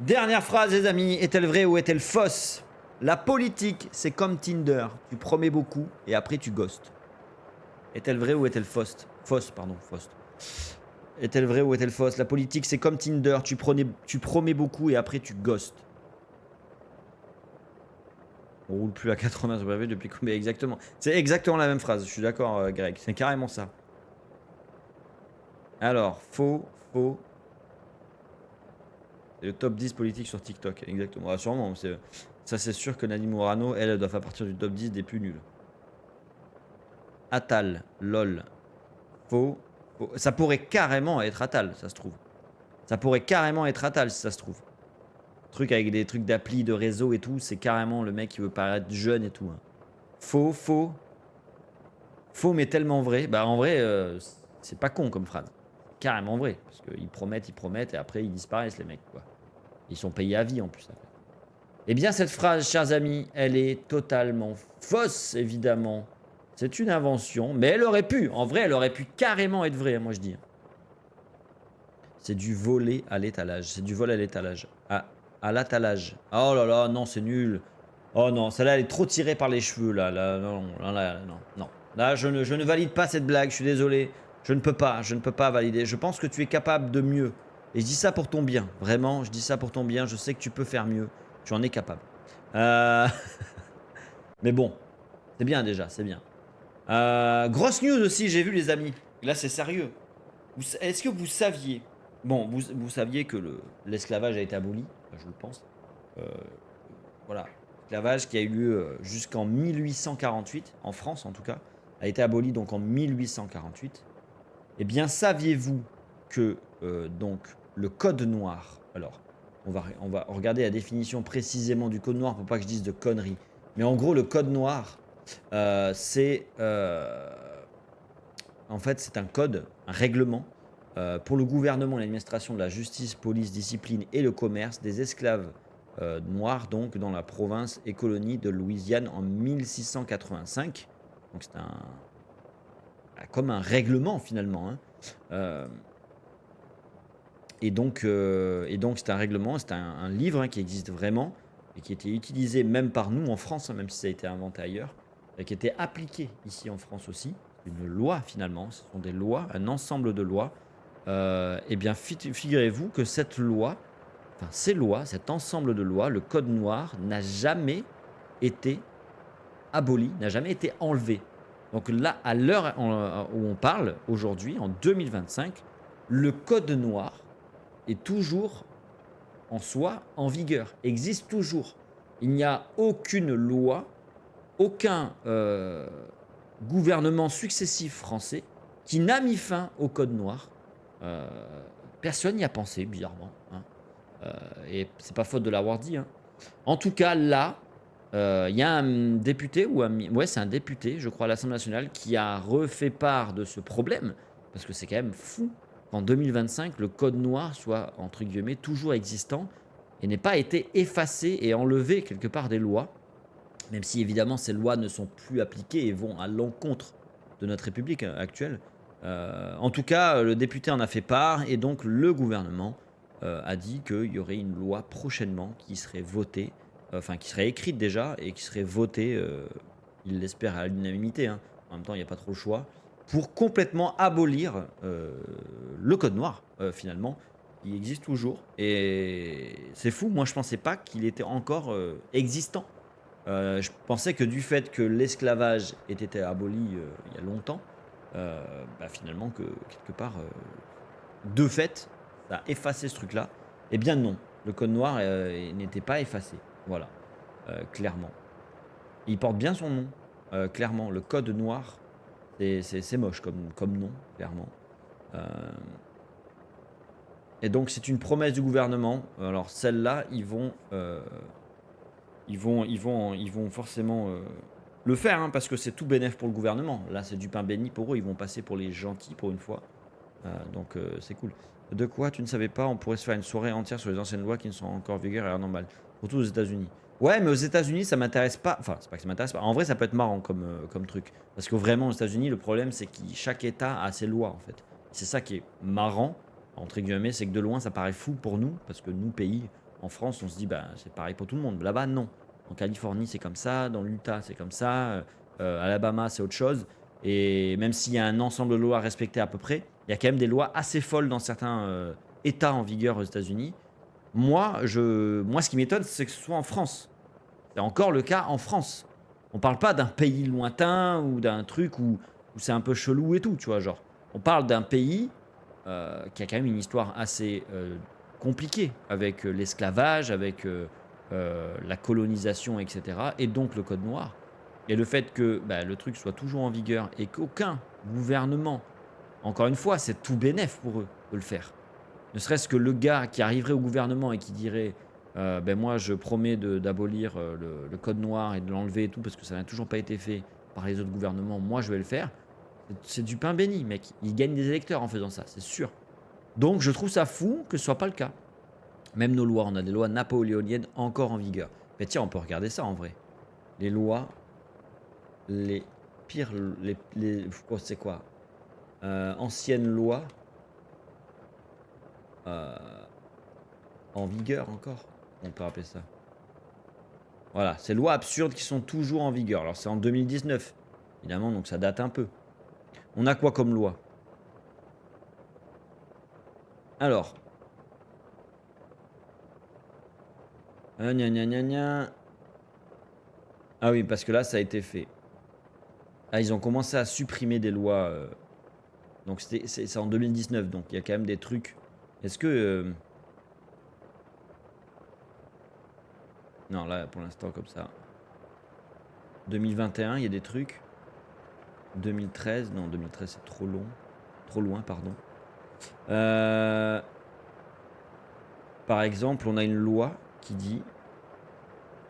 Dernière phrase, les amis. Est-elle vraie ou est-elle fausse? La politique, c'est comme Tinder. Tu promets beaucoup et après tu ghostes. Est-elle vraie ou est-elle fausse? Fausse. Est-elle vraie ou est-elle fausse? La politique, c'est comme Tinder. Tu promets beaucoup et après tu ghostes. On roule plus à 80 sur PV depuis combien exactement? C'est exactement la même phrase. Je suis d'accord, Greg. C'est carrément ça. Alors, faux. C'est le top 10 politique sur TikTok. Exactement. Ah, sûrement. Ça, c'est sûr que Nadine Morano, elle doit faire partir du top 10 des plus nuls. Attal. Lol. Faux. Ça pourrait carrément être Attal, ça se trouve. Ça pourrait carrément être Attal, si ça se trouve. truc avec des trucs d'appli, de réseau et tout, c'est carrément le mec qui veut paraître jeune et tout. Hein. Faux, mais tellement vrai. Bah en vrai, c'est pas con comme phrase. Carrément vrai. Parce qu'ils promettent et après ils disparaissent les mecs, quoi. Ils sont payés à vie en plus. Eh bien cette phrase, chers amis, elle est totalement fausse, évidemment. C'est une invention, mais elle aurait pu, en vrai, elle aurait pu carrément être vraie, moi je dis. C'est du volet à l'étalage. C'est du vol à l'étalage. À l'attelage. Oh là là, non, c'est nul. Oh non, celle-là, elle est trop tirée par les cheveux, là. Non. Là, je ne valide pas cette blague, je suis désolé. Je ne peux pas valider. Je pense que tu es capable de mieux. Et je dis ça pour ton bien. Vraiment, je dis ça pour ton bien. Je sais que tu peux faire mieux. Tu en es capable. Mais bon, c'est bien déjà, c'est bien. Grosse news aussi, j'ai vu les amis. Là, c'est sérieux. Est-ce que vous saviez... Bon, vous saviez que l'esclavage a été aboli, je le pense. Voilà, l'esclavage qui a eu lieu jusqu'en 1848, en France en tout cas, a été aboli donc en 1848. Eh bien, saviez-vous que donc le code noir, alors on va regarder la définition précisément du code noir pour pas que je dise de conneries, mais en gros le code noir, c'est en fait c'est un code, un règlement pour le gouvernement, l'administration de la justice, police, discipline et le commerce des esclaves noirs donc dans la province et colonie de Louisiane en 1685. Donc c'est comme un règlement finalement. Hein. Et donc c'est un règlement, c'est un livre qui existe vraiment et qui était utilisé même par nous en France, même si ça a été inventé ailleurs, et qui était appliqué ici en France aussi. Une loi finalement, ce sont des lois, un ensemble de lois. Eh bien, figurez-vous que cette loi, enfin ces lois, cet ensemble de lois, le code noir n'a jamais été aboli, n'a jamais été enlevé. Donc là, à l'heure où on parle, aujourd'hui, en 2025, le code noir est toujours en soi en vigueur, existe toujours. Il n'y a aucune loi, aucun gouvernement successif français qui n'a mis fin au code noir. Personne n'y a pensé, bizarrement. Hein. Et c'est pas faute de l'avoir dit. Hein. En tout cas, là, il y a un député, c'est un député, je crois, à l'Assemblée nationale, qui a refait part de ce problème, parce que c'est quand même fou qu'en 2025, le code noir soit, entre guillemets, toujours existant et n'ait pas été effacé et enlevé quelque part des lois, même si évidemment ces lois ne sont plus appliquées et vont à l'encontre de notre République actuelle. En tout cas, le député en a fait part et donc le gouvernement a dit qu'il y aurait une loi prochainement qui serait votée, qui serait écrite déjà et qui serait votée, il l'espère à l'unanimité, hein. En même temps il n'y a pas trop le choix, pour complètement abolir le code noir finalement. Il existe toujours et c'est fou, moi je pensais pas qu'il était encore existant. Je pensais que du fait que l'esclavage ait été aboli il y a longtemps, finalement que quelque part de fait ça a effacé ce truc là. Eh bien non, le code noir n'était pas effacé, voilà. Clairement il porte bien son nom, clairement le code noir, c'est moche comme nom, clairement. Et donc c'est une promesse du gouvernement. Alors celle-là ils vont forcément le faire, hein, parce que c'est tout bénef pour le gouvernement. Là, c'est du pain béni pour eux. Ils vont passer pour les gentils pour une fois. Donc, c'est cool. De quoi tu ne savais pas? On pourrait se faire une soirée entière sur les anciennes lois qui ne sont encore en vigueur et normales. Surtout aux États-Unis. Ouais, mais aux États-Unis, ça m'intéresse pas. Enfin, c'est pas que ça m'intéresse pas. En vrai, ça peut être marrant comme truc. Parce que vraiment, aux États-Unis, le problème, c'est que chaque État a ses lois, en fait. C'est ça qui est marrant, entre guillemets, c'est que de loin, ça paraît fou pour nous. Parce que nous, pays, en France, on se dit, c'est pareil pour tout le monde. Là-bas, non. En Californie, c'est comme ça. Dans l'Utah, c'est comme ça. Alabama, c'est autre chose. Et même s'il y a un ensemble de lois respectées à peu près, il y a quand même des lois assez folles dans certains États en vigueur aux États-Unis. Moi, ce qui m'étonne, c'est que ce soit en France. C'est encore le cas en France. On parle pas d'un pays lointain ou d'un truc où c'est un peu chelou et tout, tu vois, genre. On parle d'un pays qui a quand même une histoire assez compliquée avec l'esclavage, avec la colonisation, etc. Et donc le code noir. Et le fait que le truc soit toujours en vigueur et qu'aucun gouvernement, encore une fois, c'est tout bénef pour eux de le faire. Ne serait-ce que le gars qui arriverait au gouvernement et qui dirait ben moi je promets d'abolir le code noir et de l'enlever et tout parce que ça n'a toujours pas été fait par les autres gouvernements, moi je vais le faire. C'est du pain béni, mec. Ils gagnent des électeurs en faisant ça, c'est sûr. Donc je trouve ça fou que ce soit pas le cas. Même nos lois, on a des lois napoléoniennes encore en vigueur. Mais tiens, on peut regarder ça en vrai. Les lois, les pires, c'est quoi anciennes lois en vigueur encore, on peut appeler ça. Voilà, ces lois absurdes qui sont toujours en vigueur. Alors c'est en 2019, évidemment, donc ça date un peu. On a quoi comme loi? Alors. Gna gna gna gna. Ah oui, parce que là, ça a été fait. Ah, ils ont commencé à supprimer des lois. Donc c'est en 2019, donc il y a quand même des trucs. Est-ce que... Non, là, pour l'instant, comme ça. 2021, il y a des trucs. 2013, non, 2013, c'est trop long. Trop loin, pardon. Par exemple, on a une loi qui dit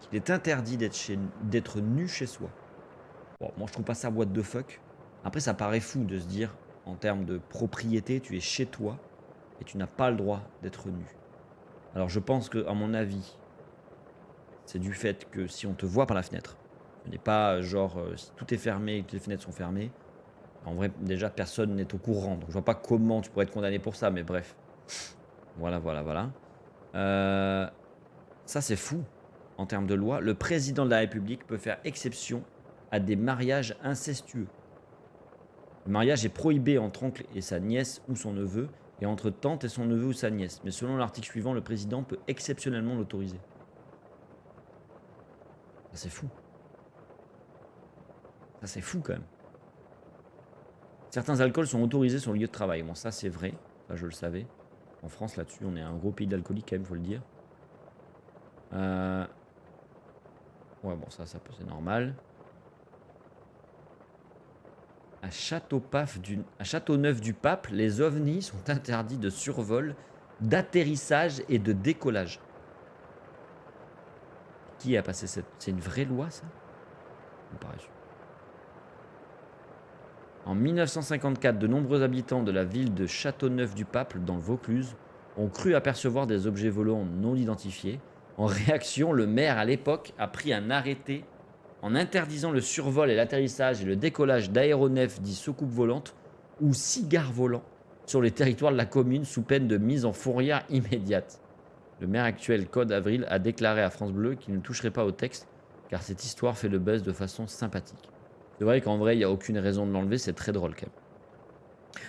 qu'il est interdit d'être nu chez soi. Bon, moi, je trouve pas ça what the fuck. Après, ça paraît fou de se dire, en termes de propriété, tu es chez toi et tu n'as pas le droit d'être nu. Alors, je pense que, à mon avis, c'est du fait que si on te voit par la fenêtre, ce n'est pas genre si tout est fermé et que les fenêtres sont fermées. En vrai, déjà, personne n'est au courant. Donc, je vois pas comment tu pourrais être condamné pour ça, mais bref. Voilà. Ça, c'est fou en termes de loi. Le président de la République peut faire exception à des mariages incestueux. Le mariage est prohibé entre oncle et sa nièce ou son neveu, et entre tante et son neveu ou sa nièce. Mais selon l'article suivant, le président peut exceptionnellement l'autoriser. Ça, c'est fou. Ça, c'est fou quand même. Certains alcools sont autorisés sur le lieu de travail. Bon, ça, c'est vrai. Ça, je le savais. En France, là-dessus, on est un gros pays d'alcoolique quand même, faut le dire. Ouais, bon, ça c'est normal. À Châteauneuf-du-Pape, les ovnis sont interdits de survol, d'atterrissage et de décollage. Qui a passé cette... C'est une vraie loi, ça? Ça me paraît sûr. En 1954, de nombreux habitants de la ville de Châteauneuf-du-Pape, dans le Vaucluse, ont cru apercevoir des objets volants non identifiés. En réaction, le maire, à l'époque, a pris un arrêté en interdisant le survol et l'atterrissage et le décollage d'aéronefs dits soucoupes volantes ou cigares volants sur les territoires de la commune sous peine de mise en fourrière immédiate. Le maire actuel, Code Avril, a déclaré à France Bleu qu'il ne toucherait pas au texte car cette histoire fait le buzz de façon sympathique. C'est vrai qu'en vrai, il n'y a aucune raison de l'enlever, c'est très drôle quand même.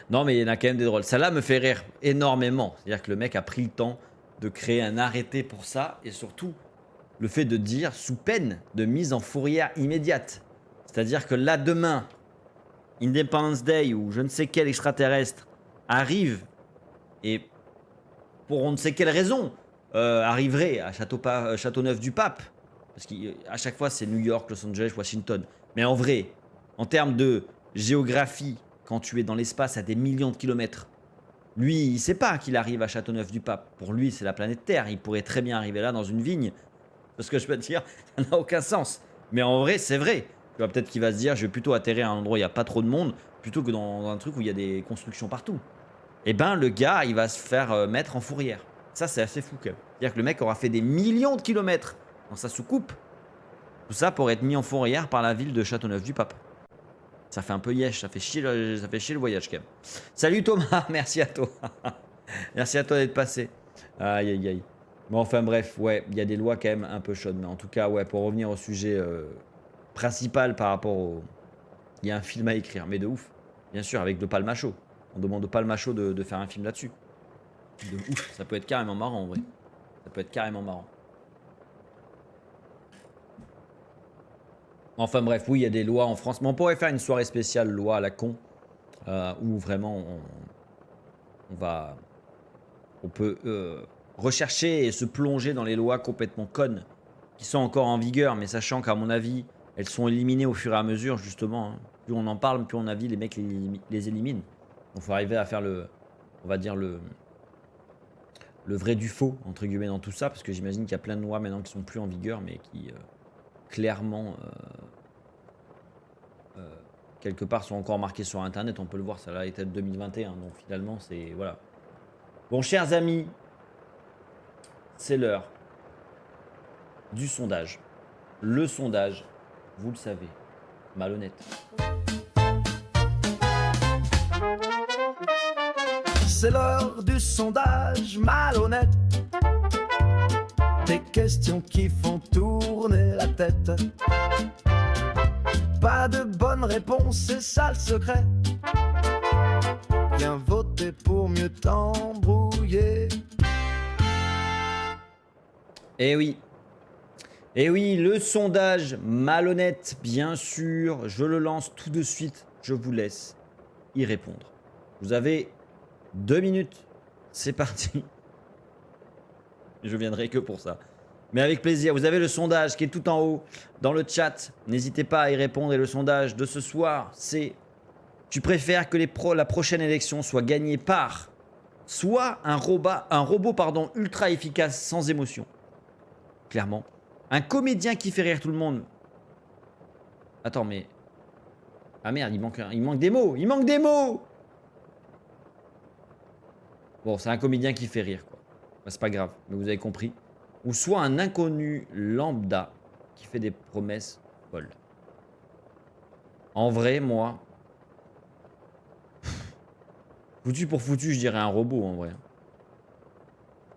Non, mais il y en a quand même des drôles. Ça là me fait rire énormément. C'est-à-dire que le mec a pris le temps de créer un arrêté pour ça et surtout le fait de dire sous peine de mise en fourrière immédiate. C'est-à-dire que là, demain, Independence Day ou je ne sais quel extraterrestre arrive et pour on ne sait quelle raison arriverait à Châteauneuf-du-Pape. Parce qu'à chaque fois, c'est New York, Los Angeles, Washington. Mais en vrai, en termes de géographie, quand tu es dans l'espace à des millions de kilomètres, lui, il ne sait pas qu'il arrive à Châteauneuf-du-Pape. Pour lui, c'est la planète Terre. Il pourrait très bien arriver là dans une vigne. C'est ce que je peux te dire, ça n'a aucun sens. Mais en vrai, c'est vrai. Tu vois, peut-être qu'il va se dire, je vais plutôt atterrir à un endroit où il n'y a pas trop de monde, plutôt que dans un truc où il y a des constructions partout. Et ben, le gars, il va se faire mettre en fourrière. Ça, c'est assez fou quand même. C'est-à-dire que le mec aura fait des millions de kilomètres dans sa soucoupe. Tout ça pour être mis en fourrière par la ville de Châteauneuf-du-Pape. Ça fait un peu yesh, ça fait chier le voyage quand même. Salut Thomas, merci à toi. Merci à toi d'être passé. Aïe aïe aïe. Bon, enfin bref, ouais, il y a des lois quand même un peu chaudes. Mais en tout cas, ouais, pour revenir au sujet principal par rapport au... Il y a un film à écrire, mais de ouf. Bien sûr, avec De Palma Show. On demande de Palma Show de faire un film là-dessus. De ouf, ça peut être carrément marrant en vrai. Ça peut être carrément marrant. Enfin bref, oui, il y a des lois en France. Mais on pourrait faire une soirée spéciale loi à la con. Où vraiment on peut rechercher et se plonger dans les lois complètement connes qui sont encore en vigueur, mais sachant qu'à mon avis, elles sont éliminées au fur et à mesure, justement. Hein. Plus on en parle, plus on a vu les mecs les éliminent. Donc il faut arriver à faire le le vrai du faux, entre guillemets, dans tout ça, parce que j'imagine qu'il y a plein de lois maintenant qui sont plus en vigueur, mais qui clairement, quelque part, sont encore marquées sur Internet. On peut le voir, ça a été de 2021, donc finalement, c'est... Voilà. Bon, chers amis, c'est l'heure du sondage. Le sondage, vous le savez, malhonnête. C'est l'heure du sondage malhonnête. Des questions qui font tourner la tête. Pas de bonne réponse, c'est ça le secret. Bien voter pour mieux t'embrouiller. Eh oui. Eh oui, le sondage malhonnête, bien sûr. Je le lance tout de suite. Je vous laisse y répondre. Vous avez 2 minutes. C'est parti. Je viendrai que pour ça. Mais avec plaisir. Vous avez le sondage qui est tout en haut dans le chat. N'hésitez pas à y répondre. Et le sondage de ce soir, c'est: tu préfères que la prochaine élection soit gagnée par soit un robot ultra efficace sans émotion. Clairement. Un comédien qui fait rire tout le monde. Attends, mais... Ah merde, il manque des mots. Il manque des mots. Bon, c'est un comédien qui fait rire, quoi. Bah, c'est pas grave, mais vous avez compris. Ou soit un inconnu lambda qui fait des promesses folles. En vrai, moi... Foutu pour foutu, je dirais un robot, en vrai.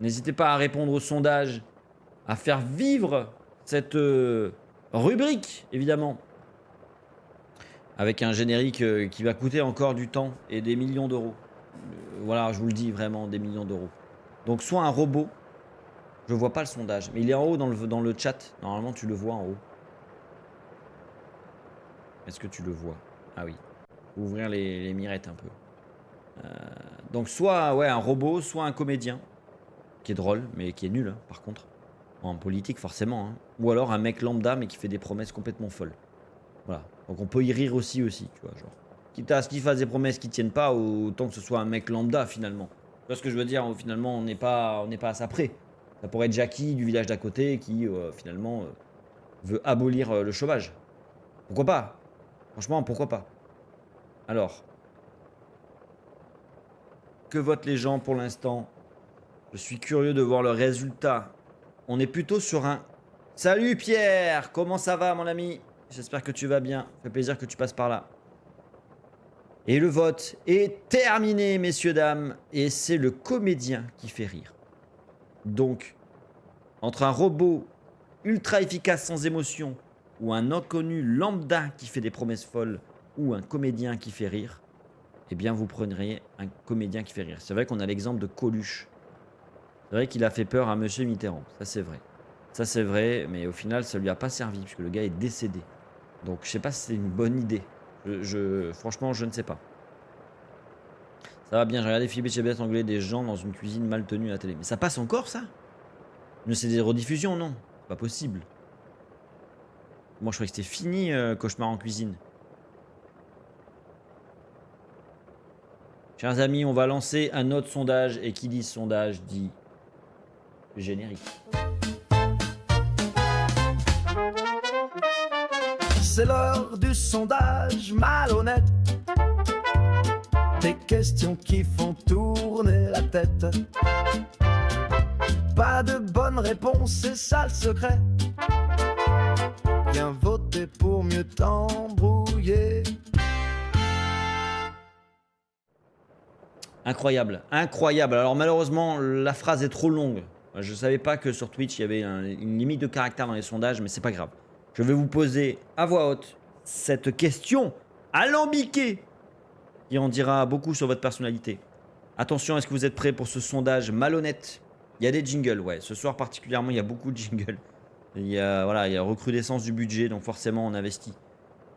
N'hésitez pas à répondre au sondage, à faire vivre cette rubrique, évidemment. Avec un générique qui va coûter encore du temps et des millions d'euros. Voilà, je vous le dis, vraiment, des millions d'euros. Donc, soit un robot. Je vois pas le sondage, mais il est en haut dans le chat. Normalement, tu le vois en haut. Est-ce que tu le vois? Ah oui. Ouvrir les mirettes un peu. Donc, soit ouais, un robot, soit un comédien. Qui est drôle, mais qui est nul, hein, par contre. En politique, forcément. Hein. Ou alors un mec lambda, mais qui fait des promesses complètement folles. Voilà. Donc, on peut y rire aussi, tu vois, genre. Quitte à ce qu'il fasse des promesses qui tiennent pas, autant que ce soit un mec lambda, finalement. Tu vois ce que je veux dire? Finalement, on n'est pas à ça près. Ça pourrait être Jackie du village d'à côté qui, finalement, veut abolir le chômage. Pourquoi pas? Franchement, pourquoi pas? Alors, que votent les gens pour l'instant? Je suis curieux de voir le résultat. On est plutôt sur un... Salut Pierre! Comment ça va, mon ami? J'espère que tu vas bien. Ça fait plaisir que tu passes par là. Et le vote est terminé, messieurs, dames. Et c'est le comédien qui fait rire. Donc, entre un robot ultra efficace sans émotion ou un inconnu lambda qui fait des promesses folles ou un comédien qui fait rire, eh bien, vous prendriez un comédien qui fait rire. C'est vrai qu'on a l'exemple de Coluche. C'est vrai qu'il a fait peur à Monsieur Mitterrand. Ça, c'est vrai. Ça, c'est vrai, mais au final, ça lui a pas servi puisque le gars est décédé. Donc, je sais pas si c'est une bonne idée. Franchement, je ne sais pas. Ça va bien, j'ai regardé Philippe Etchebest engueuler des gens dans une cuisine mal tenue à la télé. Mais ça passe encore, ça? Mais c'est des rediffusions, non? C'est pas possible. Moi, je croyais que c'était fini, Cauchemar en cuisine. Chers amis, on va lancer un autre sondage. Et qui dit sondage dit générique. C'est l'heure du sondage malhonnête. Des questions qui font tourner la tête. Pas de bonne réponse, c'est ça le secret. Bien voter pour mieux t'embrouiller. Incroyable, incroyable. Alors malheureusement, la phrase est trop longue. Je ne savais pas que sur Twitch, il y avait une limite de caractère dans les sondages, mais c'est pas grave. Je vais vous poser à voix haute cette question alambiquée qui en dira beaucoup sur votre personnalité. Attention, est-ce que vous êtes prêts pour ce sondage malhonnête? Il y a des jingles, ouais. Ce soir particulièrement, il y a beaucoup de jingles. Il y a recrudescence du budget, donc forcément, on investit.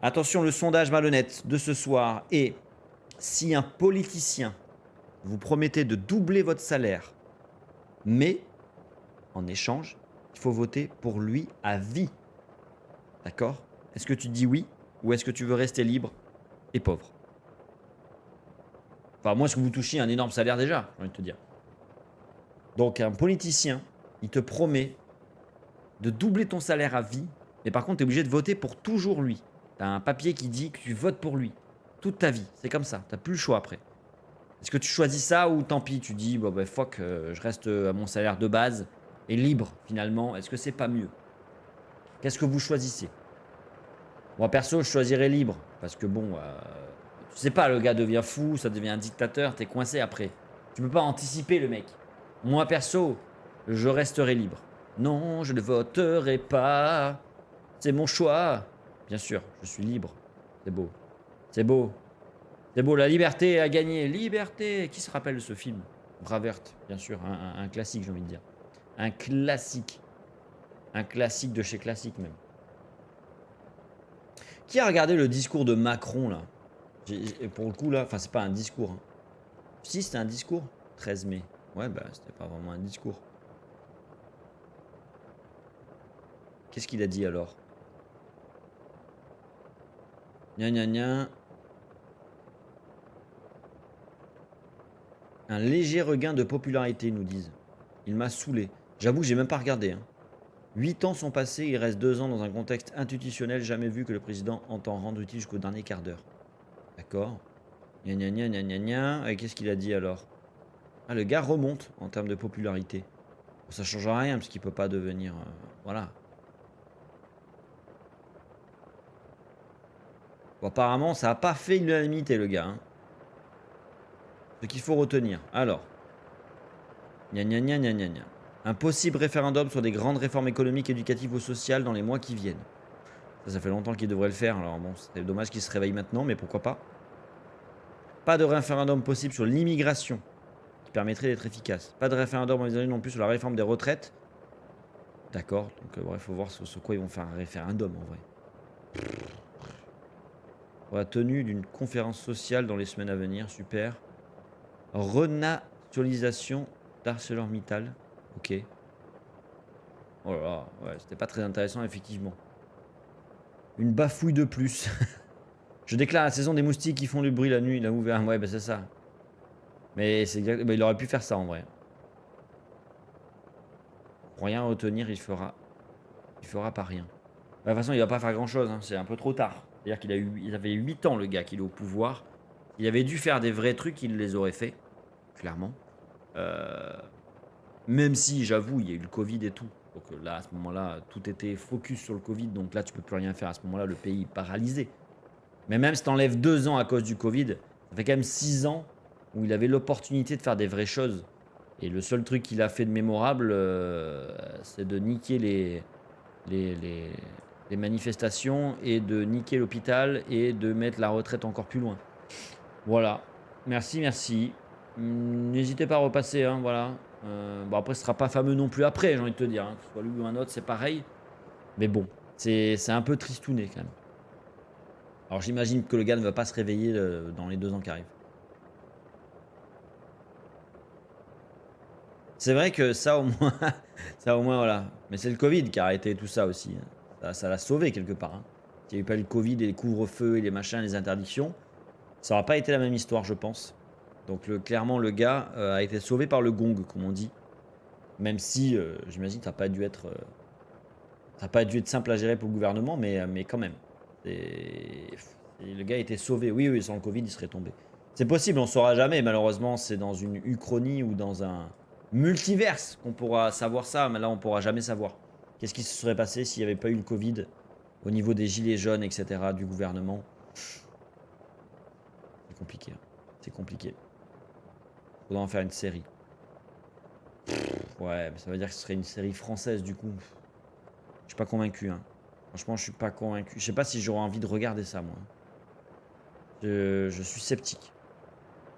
Attention, le sondage malhonnête de ce soir est: si un politicien vous promettez de doubler votre salaire, mais en échange, il faut voter pour lui à vie. D'accord? Est-ce que tu dis oui ou est-ce que tu veux rester libre et pauvre? Enfin, moi, est-ce que vous touchez un énorme salaire déjà, j'ai envie de te dire. Donc un politicien, il te promet de doubler ton salaire à vie, mais par contre, tu es obligé de voter pour toujours lui. Tu as un papier qui dit que tu votes pour lui toute ta vie. C'est comme ça, tu n'as plus le choix après. Est-ce que tu choisis ça ou tant pis, tu dis, bon, bah, fuck, je reste à mon salaire de base et libre finalement. Est-ce que c'est pas mieux? Qu'est-ce que vous choisissez? Moi perso, je choisirais libre parce que bon, tu sais pas, le gars devient fou, ça devient un dictateur, t'es coincé après. Tu peux pas anticiper le mec. Moi perso, je resterai libre. Non, je ne voterai pas. C'est mon choix. Bien sûr, je suis libre. C'est beau. C'est beau. C'est beau, la liberté a gagné. Liberté. Qui se rappelle de ce film? Braveheart, bien sûr, un classique, j'ai envie de dire. Un classique. Un classique de chez classique même. Qui a regardé le discours de Macron là? Pour le coup là, enfin c'est pas un discours. Hein. Si c'était un discours, 13 mai. Ouais bah c'était pas vraiment un discours. Qu'est-ce qu'il a dit alors? Gna gna gna. Un léger regain de popularité, nous disent. Il m'a saoulé. J'avoue, j'ai même pas regardé. Hein. 8 ans sont passés, il reste 2 ans dans un contexte institutionnel jamais vu que le président entend rendre utile jusqu'au dernier quart d'heure. D'accord. Gna gna gna gna gna gna. Et qu'est-ce qu'il a dit alors? Ah, le gars remonte en termes de popularité. Bon, ça change rien parce qu'il peut pas devenir... voilà. Bon, apparemment, ça n'a pas fait l'unanimité, le gars. Hein. Ce qu'il faut retenir. Alors. Gna gna gna gna gna gna. Un possible référendum sur des grandes réformes économiques, éducatives ou sociales dans les mois qui viennent. Ça fait longtemps qu'il devrait le faire. Alors bon, c'est dommage qu'il se réveille maintenant, mais pourquoi pas. Pas de référendum possible sur l'immigration, qui permettrait d'être efficace. Pas de référendum envisagé non plus sur la réforme des retraites. D'accord, donc il faut voir sur quoi ils vont faire un référendum en vrai. Pour la tenue d'une conférence sociale dans les semaines à venir, super. Renationalisation d'ArcelorMittal. Ok. Oh là là, ouais, c'était pas très intéressant, effectivement. Une bafouille de plus. Je déclare la saison des moustiques qui font du bruit la nuit. Il a ouvert. Ouais, bah c'est ça. Mais c'est exact... bah, il aurait pu faire ça en vrai. Pour rien retenir, il fera pas rien. Bah, de toute façon, il va pas faire grand chose. Hein. C'est un peu trop tard. C'est-à-dire il avait 8 ans, le gars, qu'il est au pouvoir. Il avait dû faire des vrais trucs, il les aurait fait. Clairement. Même si, j'avoue, il y a eu le Covid et tout. Donc là, à ce moment-là, tout était focus sur le Covid. Donc là, tu peux plus rien faire. À ce moment-là, le pays est paralysé. Mais même si tu enlèves 2 ans à cause du Covid, ça fait quand même 6 ans où il avait l'opportunité de faire des vraies choses. Et le seul truc qu'il a fait de mémorable, c'est de niquer les manifestations et de niquer l'hôpital et de mettre la retraite encore plus loin. Voilà. Merci, merci. N'hésitez pas à repasser, hein, voilà. Bon, après, ce sera pas fameux non plus après, j'ai envie de te dire. Hein. Que ce soit lui ou un autre, c'est pareil. Mais bon, c'est un peu tristouné quand même. Alors j'imagine que le gars ne va pas se réveiller dans les 2 ans qui arrivent. C'est vrai que ça au moins voilà. Mais c'est le Covid qui a arrêté tout ça aussi. Hein. Ça l'a sauvé quelque part. Hein. S'il n'y avait pas eu le Covid et les couvre-feux et les machins, les interdictions, ça n'aurait pas été la même histoire, je pense. Donc clairement, le gars a été sauvé par le gong, comme on dit. Même si, j'imagine que ça n'a pas dû être simple à gérer pour le gouvernement, mais quand même. Et le gars a été sauvé. Oui, sans le Covid, il serait tombé. C'est possible, on ne saura jamais. Malheureusement, c'est dans une uchronie ou dans un multiverse qu'on pourra savoir ça. Mais là, on ne pourra jamais savoir. Qu'est-ce qui se serait passé s'il n'y avait pas eu le Covid au niveau des gilets jaunes, etc., du gouvernement? C'est compliqué. Hein. C'est compliqué. Il faudra en faire une série. Ouais, mais ça veut dire que ce serait une série française, du coup. Je suis pas convaincu, hein. Franchement, je suis pas convaincu. Je sais pas si j'aurais envie de regarder ça, moi. Je suis sceptique.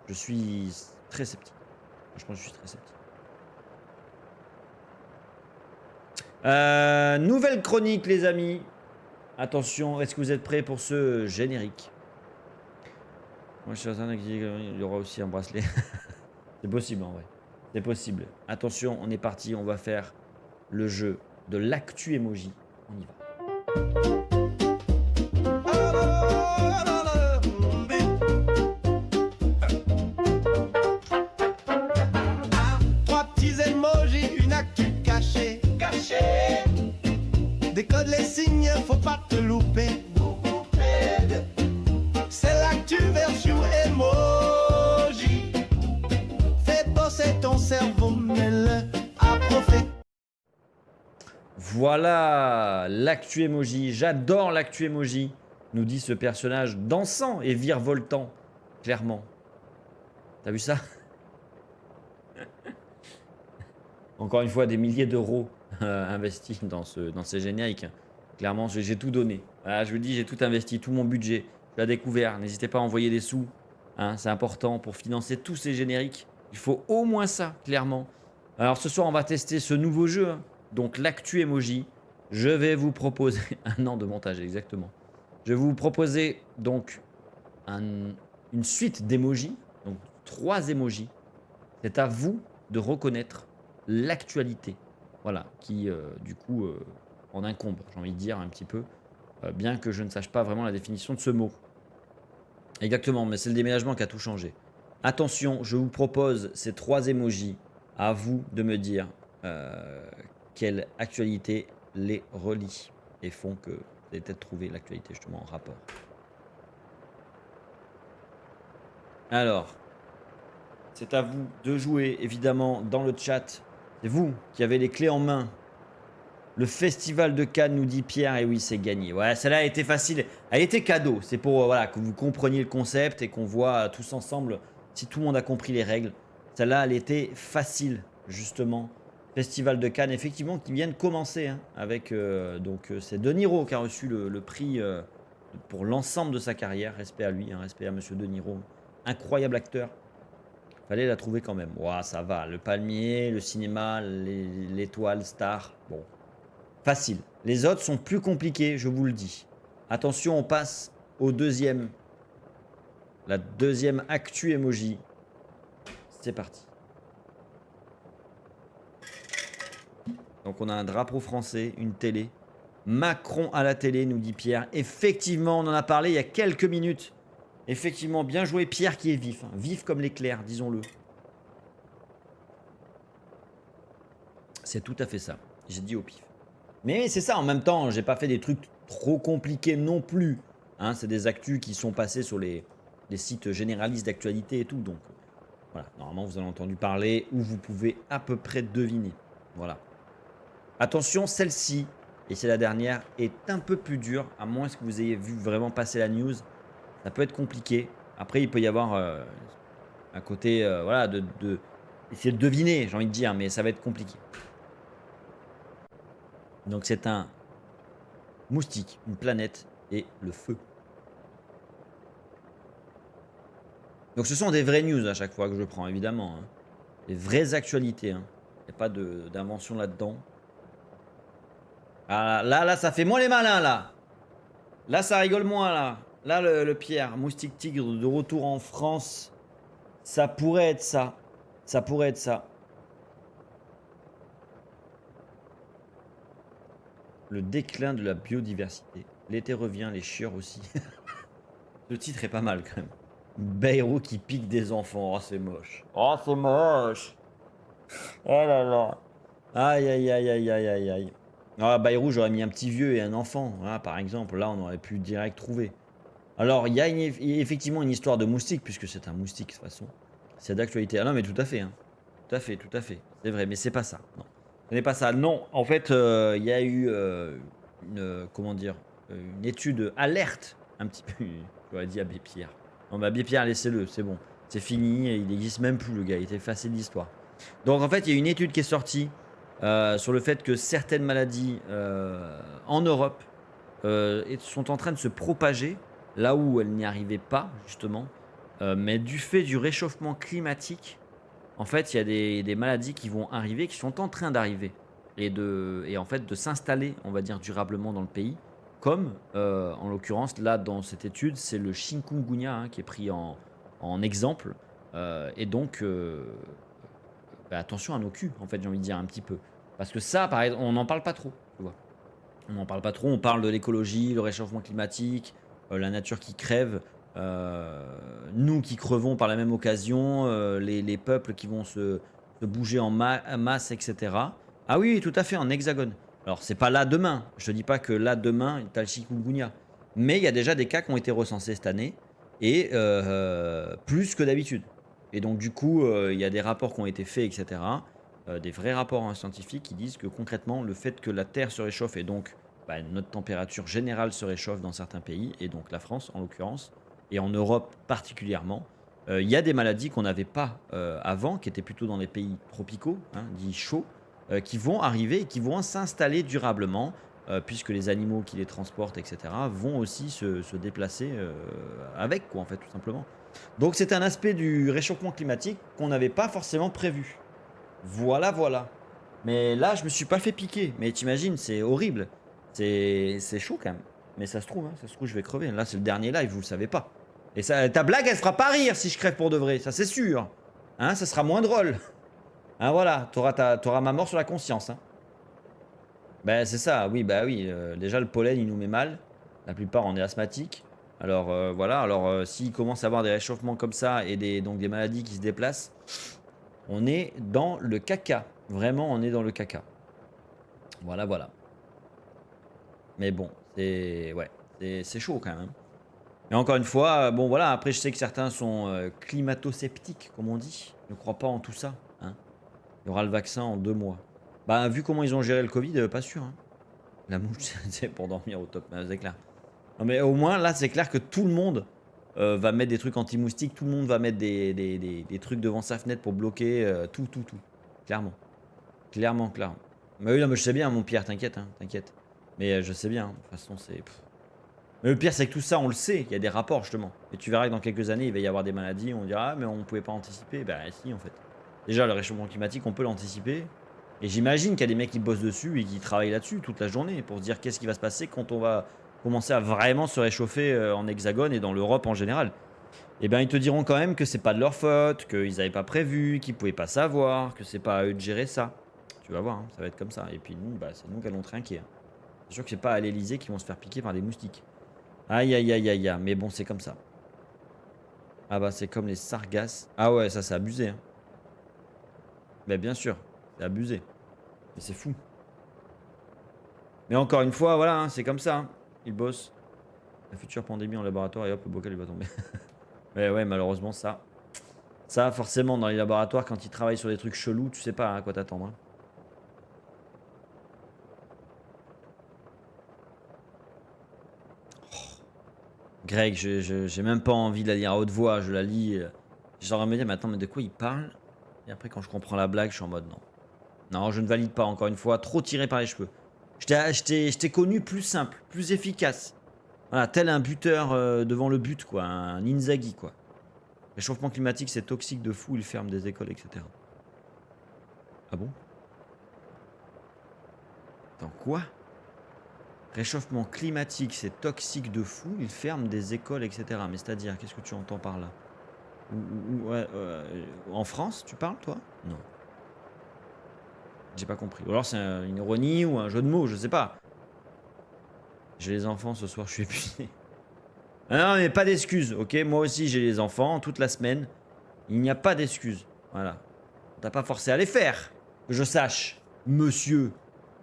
Je suis très sceptique. Franchement, je suis très sceptique. Nouvelle chronique, les amis. Attention, est-ce que vous êtes prêts pour ce générique? Moi, je suis certain qu'il y aura aussi un bracelet. C'est possible, en vrai. C'est possible. Attention, on est parti. On va faire le jeu de l'actu emoji. On y va. Trois petits émojis Décode les signes, faut pas te louper. C'est l'actu version emoji. Fais bosser ton cerveau, mets-le à profit. Voilà l'actu emoji. J'adore l'actu emoji, nous dit ce personnage dansant et virevoltant, clairement. T'as vu ça? Encore une fois, des milliers d'euros investis dans ces génériques. Clairement, j'ai tout donné. Voilà, je vous dis, j'ai tout investi, tout mon budget. Je l'ai découvert. N'hésitez pas à envoyer des sous. Hein, c'est important pour financer tous ces génériques. Il faut au moins ça, clairement. Alors ce soir, on va tester ce nouveau jeu. Hein. Donc l'actu emoji. Je vais vous proposer... Un an de montage, exactement. Je vais vous proposer donc une suite d'emojis. Donc 3 emojis. C'est à vous de reconnaître l'actualité. Voilà, qui du coup en incombe, j'ai envie de dire un petit peu. Bien que je ne sache pas vraiment la définition de ce mot. Exactement, mais c'est le déménagement qui a tout changé. Attention, je vous propose ces 3 emojis. À vous de me dire quelle actualité les relie et font que vous allez peut-être trouver l'actualité justement en rapport. Alors, c'est à vous de jouer évidemment dans le chat. C'est vous qui avez les clés en main. Le festival de Cannes, nous dit Pierre, et oui, c'est gagné. Ouais, celle-là a été facile. Elle était cadeau. C'est pour voilà, que vous compreniez le concept et qu'on voit tous ensemble si tout le monde a compris les règles. Celle-là, elle était facile, justement. Festival de Cannes, effectivement, qui vient de commencer. Hein, avec, c'est De Niro qui a reçu le prix pour l'ensemble de sa carrière. Respect à lui, hein, respect à monsieur De Niro. Incroyable acteur. Fallait la trouver quand même. Ouah, ça va. Le palmier, le cinéma, l'étoile, star. Bon. Facile. Les autres sont plus compliqués, je vous le dis. Attention, on passe au deuxième. La deuxième actu emoji. C'est parti. Donc on a un drapeau français, une télé. Macron à la télé, nous dit Pierre. Effectivement, on en a parlé il y a quelques minutes. Effectivement, bien joué Pierre qui est vif. Hein. Vif comme l'éclair, disons-le. C'est tout à fait ça. J'ai dit au pif. Mais c'est ça, en même temps, j'ai pas fait des trucs trop compliqués non plus. Hein, c'est des actus qui sont passés sur les sites généralistes d'actualité et tout. Donc voilà, normalement vous en avez entendu parler ou vous pouvez à peu près deviner. Voilà. Attention, celle-ci, et c'est la dernière, est un peu plus dure, à moins que vous ayez vu vraiment passer la news. Ça peut être compliqué. Après, il peut y avoir un côté, voilà, essayer de deviner, j'ai envie de dire, mais ça va être compliqué. Donc c'est un moustique, une planète et le feu. Donc ce sont des vraies news à chaque fois que je prends, évidemment. Hein. Des vraies actualités. Hein. Il n'y a pas d'invention là-dedans. Ah, là, ça fait moins les malins, là. Là, ça rigole moins, là. Là, le Pierre, moustique tigre de retour en France. Ça pourrait être ça. Ça pourrait être ça. Le déclin de la biodiversité. L'été revient, les chieurs aussi. Le titre est pas mal quand même. Bayrou qui pique des enfants. Oh, c'est moche. Oh, c'est moche. Oh là là. Aïe, aïe, aïe, aïe, aïe, aïe, aïe. Ah, Bayrou, j'aurais mis un petit vieux et un enfant. Voilà, par exemple, là, on aurait pu direct trouver. Alors, il y a effectivement une histoire de moustique, puisque c'est un moustique de toute façon. C'est d'actualité. Ah non, mais tout à fait. Hein. Tout à fait, tout à fait. C'est vrai, mais c'est pas ça. Non. Ce n'est pas ça. Non, en fait, il y a eu une étude alerte, un petit peu. J'aurais dit Abbé Pierre. Non, mais Abbé Pierre, laissez-le, c'est bon. C'est fini, il n'existe même plus, le gars. Il était effacé de l'histoire. Donc, en fait, il y a une étude qui est sortie sur le fait que certaines maladies en Europe sont en train de se propager là où elles n'y arrivaient pas, justement. Mais du fait du réchauffement climatique, en fait, il y a des maladies qui vont arriver, qui sont en train d'arriver, et en fait de s'installer, on va dire, durablement dans le pays, comme, en l'occurrence, là, dans cette étude, c'est le chikungunya hein, qui est pris en exemple, et donc, attention à nos culs, en fait, j'ai envie de dire un petit peu, parce que ça, par exemple, on n'en parle pas trop, tu vois. On n'en parle pas trop, on parle de l'écologie, le réchauffement climatique, la nature qui crève, nous qui crevons par la même occasion, les peuples qui vont se bouger en masse, etc. Ah oui, tout à fait, en hexagone. Alors, c'est pas là demain. Je te dis pas que là demain, t'as le chikungunya. Mais il y a déjà des cas qui ont été recensés cette année. Et plus que d'habitude. Et donc, du coup, il y a des rapports qui ont été faits, etc. Des vrais rapports scientifiques qui disent que concrètement, le fait que la Terre se réchauffe et donc notre température générale se réchauffe dans certains pays, et donc la France en l'occurrence, et en Europe particulièrement, il y a des maladies qu'on n'avait pas avant, qui étaient plutôt dans les pays tropicaux, dits chauds, qui vont arriver et qui vont s'installer durablement, puisque les animaux qui les transportent, etc., vont aussi se déplacer avec, quoi, en fait, tout simplement. Donc c'est un aspect du réchauffement climatique qu'on n'avait pas forcément prévu. Voilà, voilà. Mais là, je me suis pas fait piquer. Mais t'imagines, c'est horrible. C'est chaud quand même. Mais ça se trouve, je vais crever. Là, c'est le dernier live, vous le savez pas. Et ça, ta blague, elle fera pas rire si je crève pour de vrai. Ça, c'est sûr. Ça sera moins drôle. Voilà, t'auras ma mort sur la conscience. Ben, c'est ça, oui, déjà, le pollen, il nous met mal. La plupart, on est asthmatique. Alors, voilà. Alors, s'il commence à avoir des réchauffements comme ça et donc des maladies qui se déplacent, on est dans le caca. Vraiment, on est dans le caca. Voilà, voilà. Mais bon, c'est chaud quand même. Et encore une fois, bon voilà, après je sais que certains sont climato-sceptiques, comme on dit. Ne croient pas en tout ça. Il y aura le vaccin en 2 mois. Bah, vu comment ils ont géré le Covid, pas sûr. La mouche, c'est pour dormir au top, c'est clair. Non, mais au moins, là, c'est clair que tout le monde va mettre des trucs anti-moustiques. Tout le monde va mettre des trucs devant sa fenêtre pour bloquer tout. Clairement. Clairement. Mais oui, non, mais je sais bien, mon Pierre, t'inquiète. Mais je sais bien, de toute façon, c'est... Mais le pire, c'est que tout ça, on le sait, il y a des rapports, justement. Et tu verras que dans quelques années, il va y avoir des maladies, on dira, mais on ne pouvait pas anticiper. Ben si, en fait. Déjà, le réchauffement climatique, on peut l'anticiper. Et j'imagine qu'il y a des mecs qui bossent dessus et qui travaillent là-dessus toute la journée pour se dire qu'est-ce qui va se passer quand on va commencer à vraiment se réchauffer en hexagone et dans l'Europe en général. Et bien, ils te diront quand même que c'est pas de leur faute, qu'ils n'avaient pas prévu, qu'ils pouvaient pas savoir, que c'est pas à eux de gérer ça. Tu vas voir, ça va être comme ça. Et puis nous, c'est nous qui allons trinquer. C'est sûr que c'est pas à l'Elysée qui vont se faire piquer par des moustiques. Aïe. Mais bon, c'est comme ça. Ah bah, c'est comme les sargasses. Ah ouais, ça, c'est abusé. Mais bien sûr, c'est abusé. Mais c'est fou. Mais encore une fois, voilà, c'est comme ça. Ils bossent. La future pandémie en laboratoire et hop, le bocal, il va tomber. Mais ouais, malheureusement, ça, forcément, dans les laboratoires, quand ils travaillent sur des trucs chelous, tu sais pas à quoi t'attendre. Greg, j'ai même pas envie de la lire à haute voix, je la lis. J'aurais me dire, mais attends, mais de quoi il parle? Et après, quand je comprends la blague, je suis en mode non. Non, je ne valide pas, encore une fois, trop tiré par les cheveux. Je t'ai connu plus simple, plus efficace. Voilà, tel un buteur devant le but, quoi, un Inzaghi, quoi. Réchauffement climatique, c'est toxique de fou, il ferme des écoles, etc. Ah bon? Attends, quoi? Réchauffement climatique, c'est toxique de fou, il ferme des écoles, etc. Mais c'est-à-dire, qu'est-ce que tu entends par là? En France, tu parles, toi? Non. J'ai pas compris. Ou alors c'est une ironie ou un jeu de mots, je sais pas. J'ai les enfants ce soir, je suis épuisé. Non, mais pas d'excuses, ok? Moi aussi, j'ai les enfants toute la semaine. Il n'y a pas d'excuses. Voilà. T'as pas forcé à les faire, que je sache, monsieur.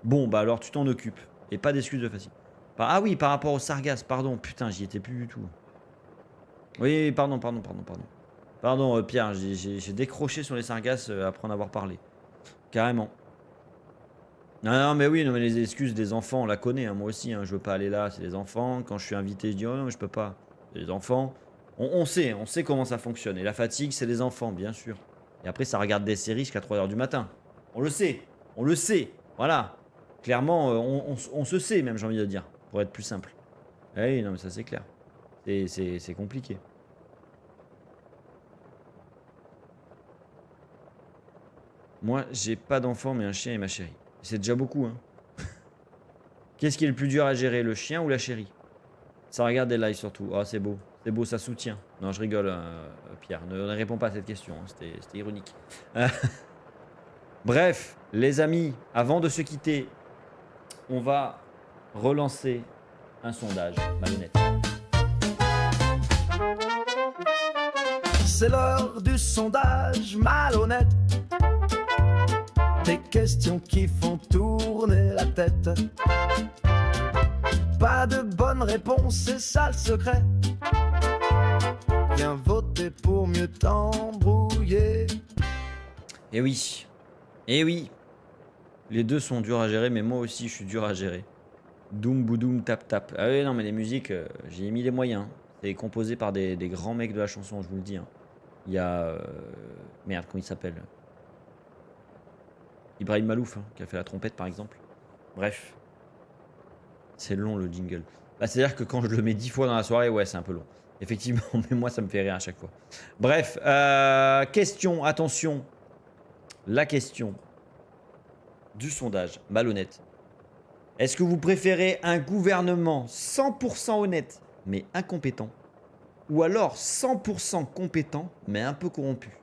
Bon, bah alors tu t'en occupes. Et pas d'excuses de facile. Ah oui, par rapport au sargasse, pardon. Putain, j'y étais plus du tout. Oui, pardon. Pardon, Pierre, j'ai décroché sur les sargasses après en avoir parlé. Carrément. Non, mais oui, non, mais les excuses des enfants, on la connaît, moi aussi, je veux pas aller là, c'est les enfants. Quand je suis invité, je dis, oh non, je peux pas. C'est les enfants. On sait comment ça fonctionne. Et la fatigue, c'est les enfants, bien sûr. Et après, ça regarde des séries jusqu'à 3h du matin. On le sait. Voilà. Clairement, on se sait, même, j'ai envie de dire, pour être plus simple. Oui, non, mais ça, c'est clair. C'est compliqué. Moi, j'ai pas d'enfant, mais un chien et ma chérie. C'est déjà beaucoup, Qu'est-ce qui est le plus dur à gérer, le chien ou la chérie? Ça regarde des lives surtout. Oh, c'est beau, ça soutient. Non, je rigole, Pierre. Ne réponds pas à cette question, c'était ironique. Bref, les amis, avant de se quitter, on va relancer un sondage malhonnête. C'est l'heure du sondage malhonnête. Des questions qui font tourner la tête. Pas de bonne réponse, c'est ça le secret. Viens voter pour mieux t'embrouiller. Eh oui. Eh oui. Les deux sont durs à gérer, mais moi aussi je suis dur à gérer. Doum boudoum tap tap. Ah oui, non, mais les musiques, j'ai mis les moyens. C'est composé par des grands mecs de la chanson, je vous le dis. Hein. Il y a. Merde, comment il s'appelle? Ibrahim Malouf, hein, qui a fait la trompette par exemple. Bref. C'est long le jingle. Bah, c'est-à-dire que quand je le mets 10 fois dans la soirée, ouais, c'est un peu long. Effectivement, mais moi ça me fait rire à chaque fois. Bref, question, attention. La question du sondage, malhonnête. Est-ce que vous préférez un gouvernement 100% honnête mais incompétent, ou alors 100% compétent mais un peu corrompu?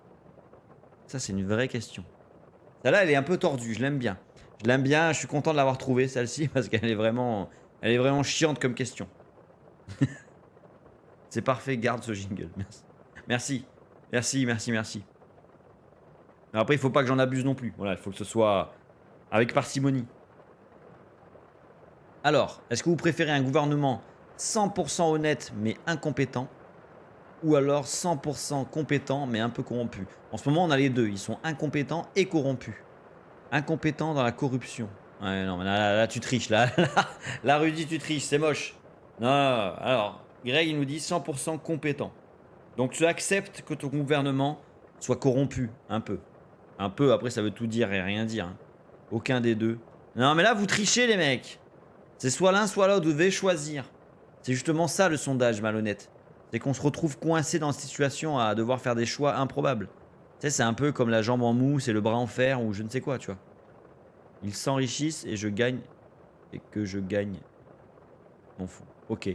Ça c'est une vraie question. Celle-là elle est un peu tordue, je l'aime bien. Je l'aime bien, je suis content de l'avoir trouvée celle-ci parce qu'elle est vraiment chiante comme question. C'est parfait, garde ce jingle. Merci. Merci, merci, merci. Mais après, il faut pas que j'en abuse non plus. Voilà, il faut que ce soit avec parcimonie. Alors, est-ce que vous préférez un gouvernement 100% honnête mais incompétent, ou alors 100% compétent mais un peu corrompu? En ce moment, on a les deux. Ils sont incompétents et corrompus. Incompétents dans la corruption. Ouais, non, mais là, tu triches. Là, Rudy, tu triches. C'est moche. Non, alors, Greg, il nous dit 100% compétent. Donc, tu acceptes que ton gouvernement soit corrompu. Un peu. Un peu, après, ça veut tout dire et rien dire. Hein. Aucun des deux. Non, mais là, vous trichez, les mecs. C'est soit l'un, soit l'autre. Vous devez choisir. C'est justement ça, le sondage malhonnête. C'est qu'on se retrouve coincé dans cette situation à devoir faire des choix improbables. Tu sais, c'est un peu comme la jambe en mousse et le bras en fer ou je ne sais quoi, tu vois. Ils s'enrichissent et je gagne. Et que je gagne. M'en fous. Ok.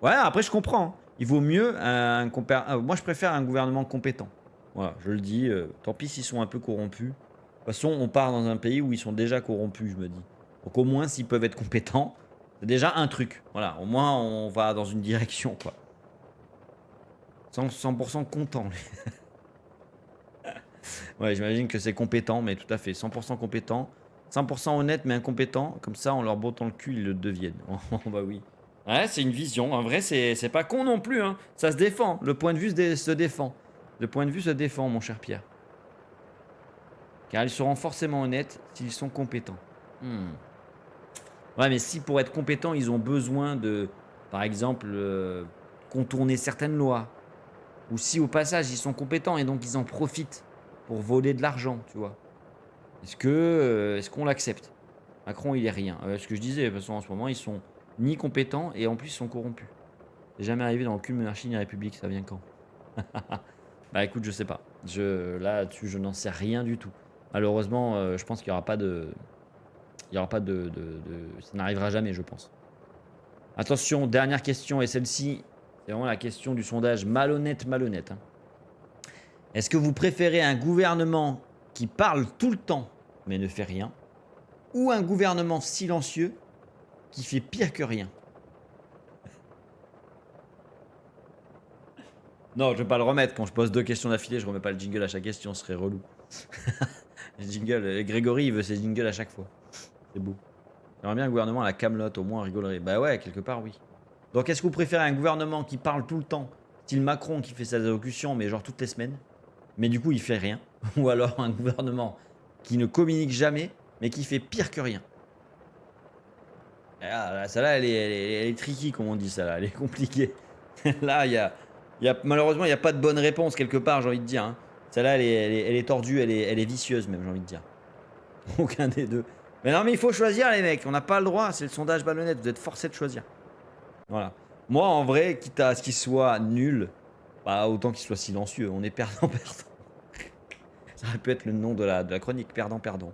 Ouais, après, je comprends. Hein. Il vaut mieux moi, je préfère un gouvernement compétent. Voilà, je le dis. Tant pis s'ils sont un peu corrompus. De toute façon, on part dans un pays où ils sont déjà corrompus, je me dis. Donc au moins, s'ils peuvent être compétents, c'est déjà un truc. Voilà, au moins, on va dans une direction, quoi. 100% content. Ouais, j'imagine que c'est compétent, mais tout à fait. 100% compétent. 100% honnête, mais incompétent. Comme ça, en leur bottant le cul, ils le deviennent. Bah oui. Ouais, c'est une vision. En vrai, c'est pas con non plus. Hein. Ça se défend. Le point de vue se défend. Le point de vue se défend, mon cher Pierre. Car ils seront forcément honnêtes s'ils sont compétents. Ouais, mais si pour être compétents, ils ont besoin de, par exemple, contourner certaines lois. Ou si au passage, ils sont compétents et donc ils en profitent pour voler de l'argent, tu vois. Est-ce qu'on l'accepte? Macron, il est rien. Ce que je disais, de toute façon, en ce moment, ils sont ni compétents et en plus, ils sont corrompus. C'est jamais arrivé dans aucune monarchie ni république, ça vient quand? Bah écoute, je sais pas. Là-dessus, je n'en sais rien du tout. Malheureusement, je pense qu'il n'y aura pas de... Ça n'arrivera jamais, je pense. Attention, dernière question, et celle-ci, c'est vraiment la question du sondage malhonnête. Hein. Est-ce que vous préférez un gouvernement qui parle tout le temps, mais ne fait rien, ou un gouvernement silencieux qui fait pire que rien? Non, je vais pas le remettre. Quand je pose 2 questions d'affilée, je remets pas le jingle à chaque question, ce serait relou. Le jingle, Grégory, il veut ses jingles à chaque fois. C'est beau. J'aimerais bien un gouvernement à la Camelot, au moins on rigolerait. Bah ouais, quelque part, oui. Donc, est-ce que vous préférez un gouvernement qui parle tout le temps, style Macron qui fait sa allocution, mais genre toutes les semaines, mais du coup il fait rien, ou alors un gouvernement qui ne communique jamais, mais qui fait pire que rien? Ah, celle-là, elle est tricky, comme on dit, celle-là, elle est compliquée. Là, malheureusement, il n'y a pas de bonne réponse quelque part, j'ai envie de dire. Hein. Celle-là, elle est tordue, elle est vicieuse même, j'ai envie de dire. Aucun des deux. Mais non, mais il faut choisir, les mecs. On n'a pas le droit. C'est le sondage malhonnête. Vous êtes forcés de choisir. Voilà. Moi, en vrai, quitte à ce qu'il soit nul, bah, autant qu'il soit silencieux. On est perdant-perdant. Ça aurait pu être le nom de la chronique. Perdant-perdant.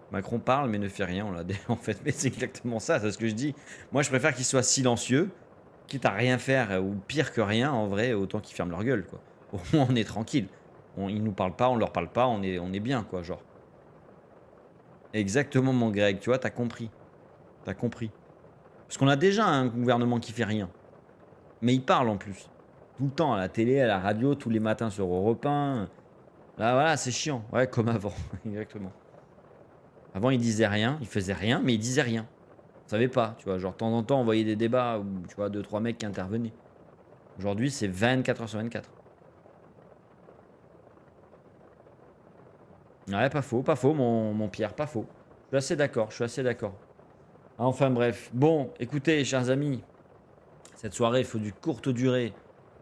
Macron parle, mais ne fait rien. On l'a dit, en fait. Mais c'est exactement ça. C'est ce que je dis. Moi, je préfère qu'il soit silencieux, quitte à rien faire, ou pire que rien, en vrai, autant qu'ils ferment leur gueule, quoi. Au moins, on est tranquille. Ils nous parlent pas, on leur parle pas, on est bien, quoi, genre. Exactement, mon Greg, tu vois, t'as compris. T'as compris. Parce qu'on a déjà un gouvernement qui fait rien. Mais il parle en plus. Tout le temps, à la télé, à la radio, tous les matins sur Europe 1. Là, voilà, c'est chiant. Ouais, comme avant. Exactement. Avant, il disait rien, il faisait rien, mais il disait rien. On savait pas, tu vois. Genre, de temps en temps, on voyait des débats où, tu vois, 2-3 mecs qui intervenaient. Aujourd'hui, c'est 24 heures sur 24. Ouais, pas faux, mon Pierre, pas faux. Je suis assez d'accord. Enfin bref. Bon, écoutez, chers amis, cette soirée fut du courte durée,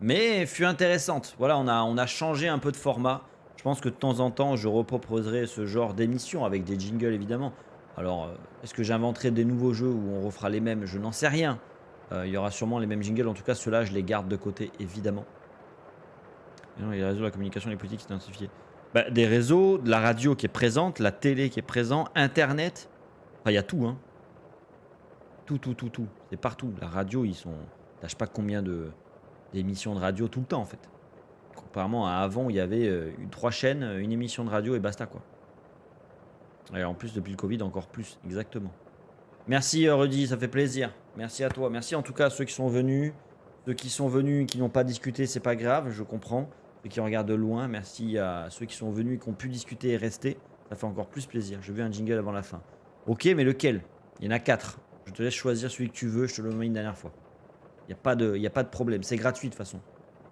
mais fut intéressante. Voilà, on a changé un peu de format. Je pense que de temps en temps, je reproposerai ce genre d'émission avec des jingles, évidemment. Alors, est-ce que j'inventerai des nouveaux jeux où on refera les mêmes? Je n'en sais rien. Il y aura sûrement les mêmes jingles. En tout cas, ceux-là, je les garde de côté, évidemment. Et non, il y a les réseaux, la communication, les politiques identifiés. Bah, des réseaux, de la radio qui est présente, la télé qui est présente, Internet. Enfin, il y a tout, hein. Tout. C'est partout. La radio, ils sont... Je sais pas combien d'émissions de radio tout le temps, en fait. Comparément à avant, où il y avait 3 chaînes, une émission de radio et basta, quoi. Et en plus, depuis le Covid, encore plus, exactement. Merci, Rudy, ça fait plaisir. Merci à toi. Merci en tout cas à ceux qui sont venus. Ceux qui sont venus et qui n'ont pas discuté, c'est pas grave, je comprends. Ceux qui regardent de loin, merci à ceux qui sont venus et qui ont pu discuter et rester. Ça fait encore plus plaisir. Je veux un jingle avant la fin. Ok, mais lequel? Il y en a 4. Je te laisse choisir celui que tu veux, je te le mets une dernière fois. Il n'y a pas de problème, c'est gratuit de toute façon.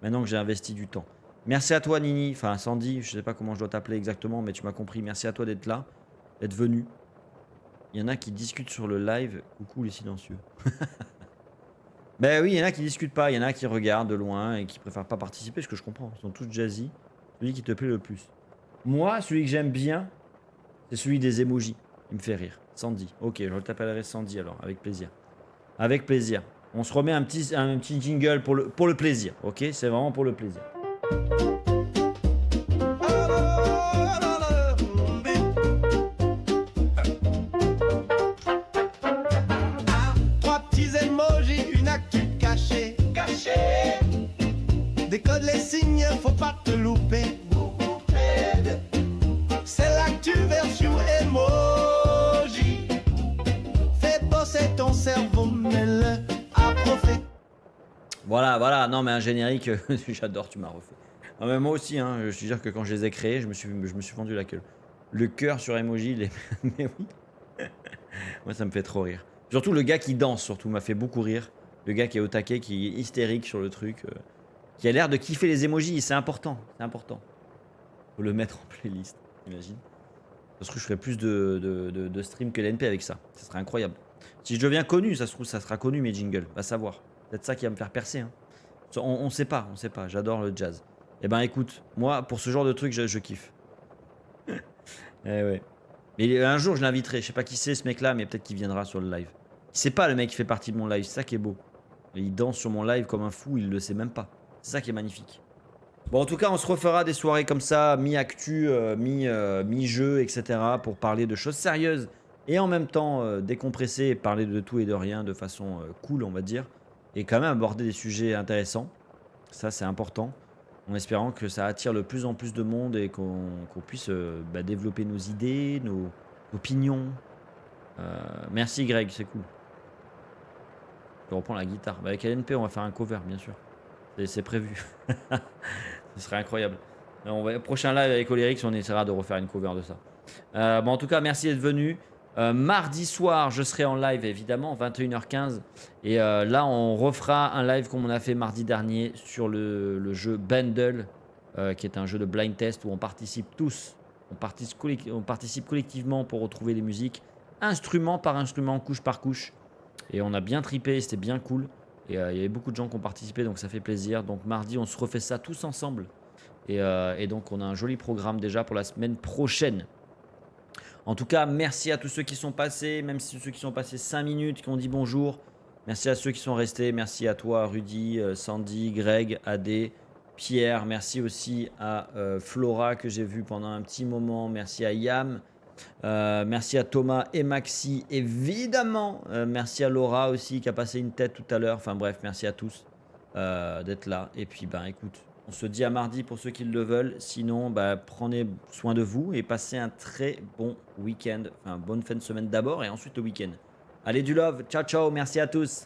Maintenant que j'ai investi du temps. Merci à toi, Nini. Enfin, Sandy, je sais pas comment je dois t'appeler exactement, mais tu m'as compris. Merci à toi d'être là, d'être venu. Il y en a qui discutent sur le live. Coucou les silencieux. Ben oui, il y en a qui discutent pas. Il y en a qui regardent de loin et qui préfèrent pas participer, ce que je comprends. Ils sont tous jazzy. Celui qui te plaît le plus. Moi, celui que j'aime bien, c'est celui des emojis. Il me fait rire. Sandy. Ok, je t'appellerai Sandy alors, avec plaisir. Avec plaisir. On se remet un petit jingle pour le plaisir. Ok, c'est vraiment pour le plaisir. Trois petits emojis, une actu cachée. Décode les signes, faut pas te louper. C'est l'actu version emoji. Fais bosser ton cerveau, mets-le à profit. Voilà, non mais un générique, j'adore, tu m'as refait. Non, mais moi aussi, hein, je te dire que quand je les ai créés, je me suis vendu la gueule. Le cœur sur emoji, mais oui. Moi ça me fait trop rire. Surtout le gars qui danse, surtout, m'a fait beaucoup rire. Le gars qui est au taquet, qui est hystérique sur le truc, qui a l'air de kiffer les emojis, c'est important, Faut le mettre en playlist, imagine. Parce que je ferais plus de stream que l'NP avec ça. Ça serait incroyable. Si je deviens connu, ça se trouve, ça sera connu mes jingles, va savoir. Peut-être ça qui va me faire percer. Hein. On sait pas. J'adore le jazz. Eh ben écoute, moi, pour ce genre de truc, je kiffe. Eh ouais. Mais un jour, je l'inviterai. Je sais pas qui c'est ce mec-là, mais peut-être qu'il viendra sur le live. C'est pas le mec qui fait partie de mon live, c'est ça qui est beau. Et il danse sur mon live comme un fou, il le sait même pas. C'est ça qui est magnifique. Bon, en tout cas, on se refera des soirées comme ça, mi-actu, mi-jeu, etc. pour parler de choses sérieuses et en même temps décompresser et parler de tout et de rien de façon cool, on va dire. Et quand même aborder des sujets intéressants. Ça, c'est important. En espérant que ça attire de plus en plus de monde et qu'on puisse développer nos idées, nos opinions. Merci Greg, c'est cool. Je reprends la guitare. Avec LNP, on va faire un cover, bien sûr. C'est prévu. Ce serait incroyable. Prochain live avec Olérix, on essaiera de refaire une cover de ça. En tout cas, merci d'être venu. Mardi soir, je serai en live, évidemment, 21h15. Et là, on refera un live comme on a fait mardi dernier sur le jeu Bundle, qui est un jeu de blind test où on participe tous. On participe collectivement pour retrouver les musiques, instrument par instrument, couche par couche. Et on a bien tripé, c'était bien cool. Et il y avait beaucoup de gens qui ont participé, donc ça fait plaisir. Donc mardi, on se refait ça tous ensemble. Et donc, on a un joli programme déjà pour la semaine prochaine. En tout cas, merci à tous ceux qui sont passés, même si ceux qui sont passés 5 minutes, qui ont dit bonjour. Merci à ceux qui sont restés. Merci à toi, Rudy, Sandy, Greg, Adé, Pierre. Merci aussi à Flora que j'ai vu pendant un petit moment. Merci à Yam. Merci à Thomas et Maxi, évidemment. Merci à Laura aussi qui a passé une tête tout à l'heure. Enfin bref, merci à tous d'être là. Et puis, écoute, on se dit à mardi pour ceux qui le veulent. Sinon, prenez soin de vous et passez un très bon week-end. Enfin, bonne fin de semaine d'abord et ensuite le week-end. Allez, du love. Ciao, ciao. Merci à tous.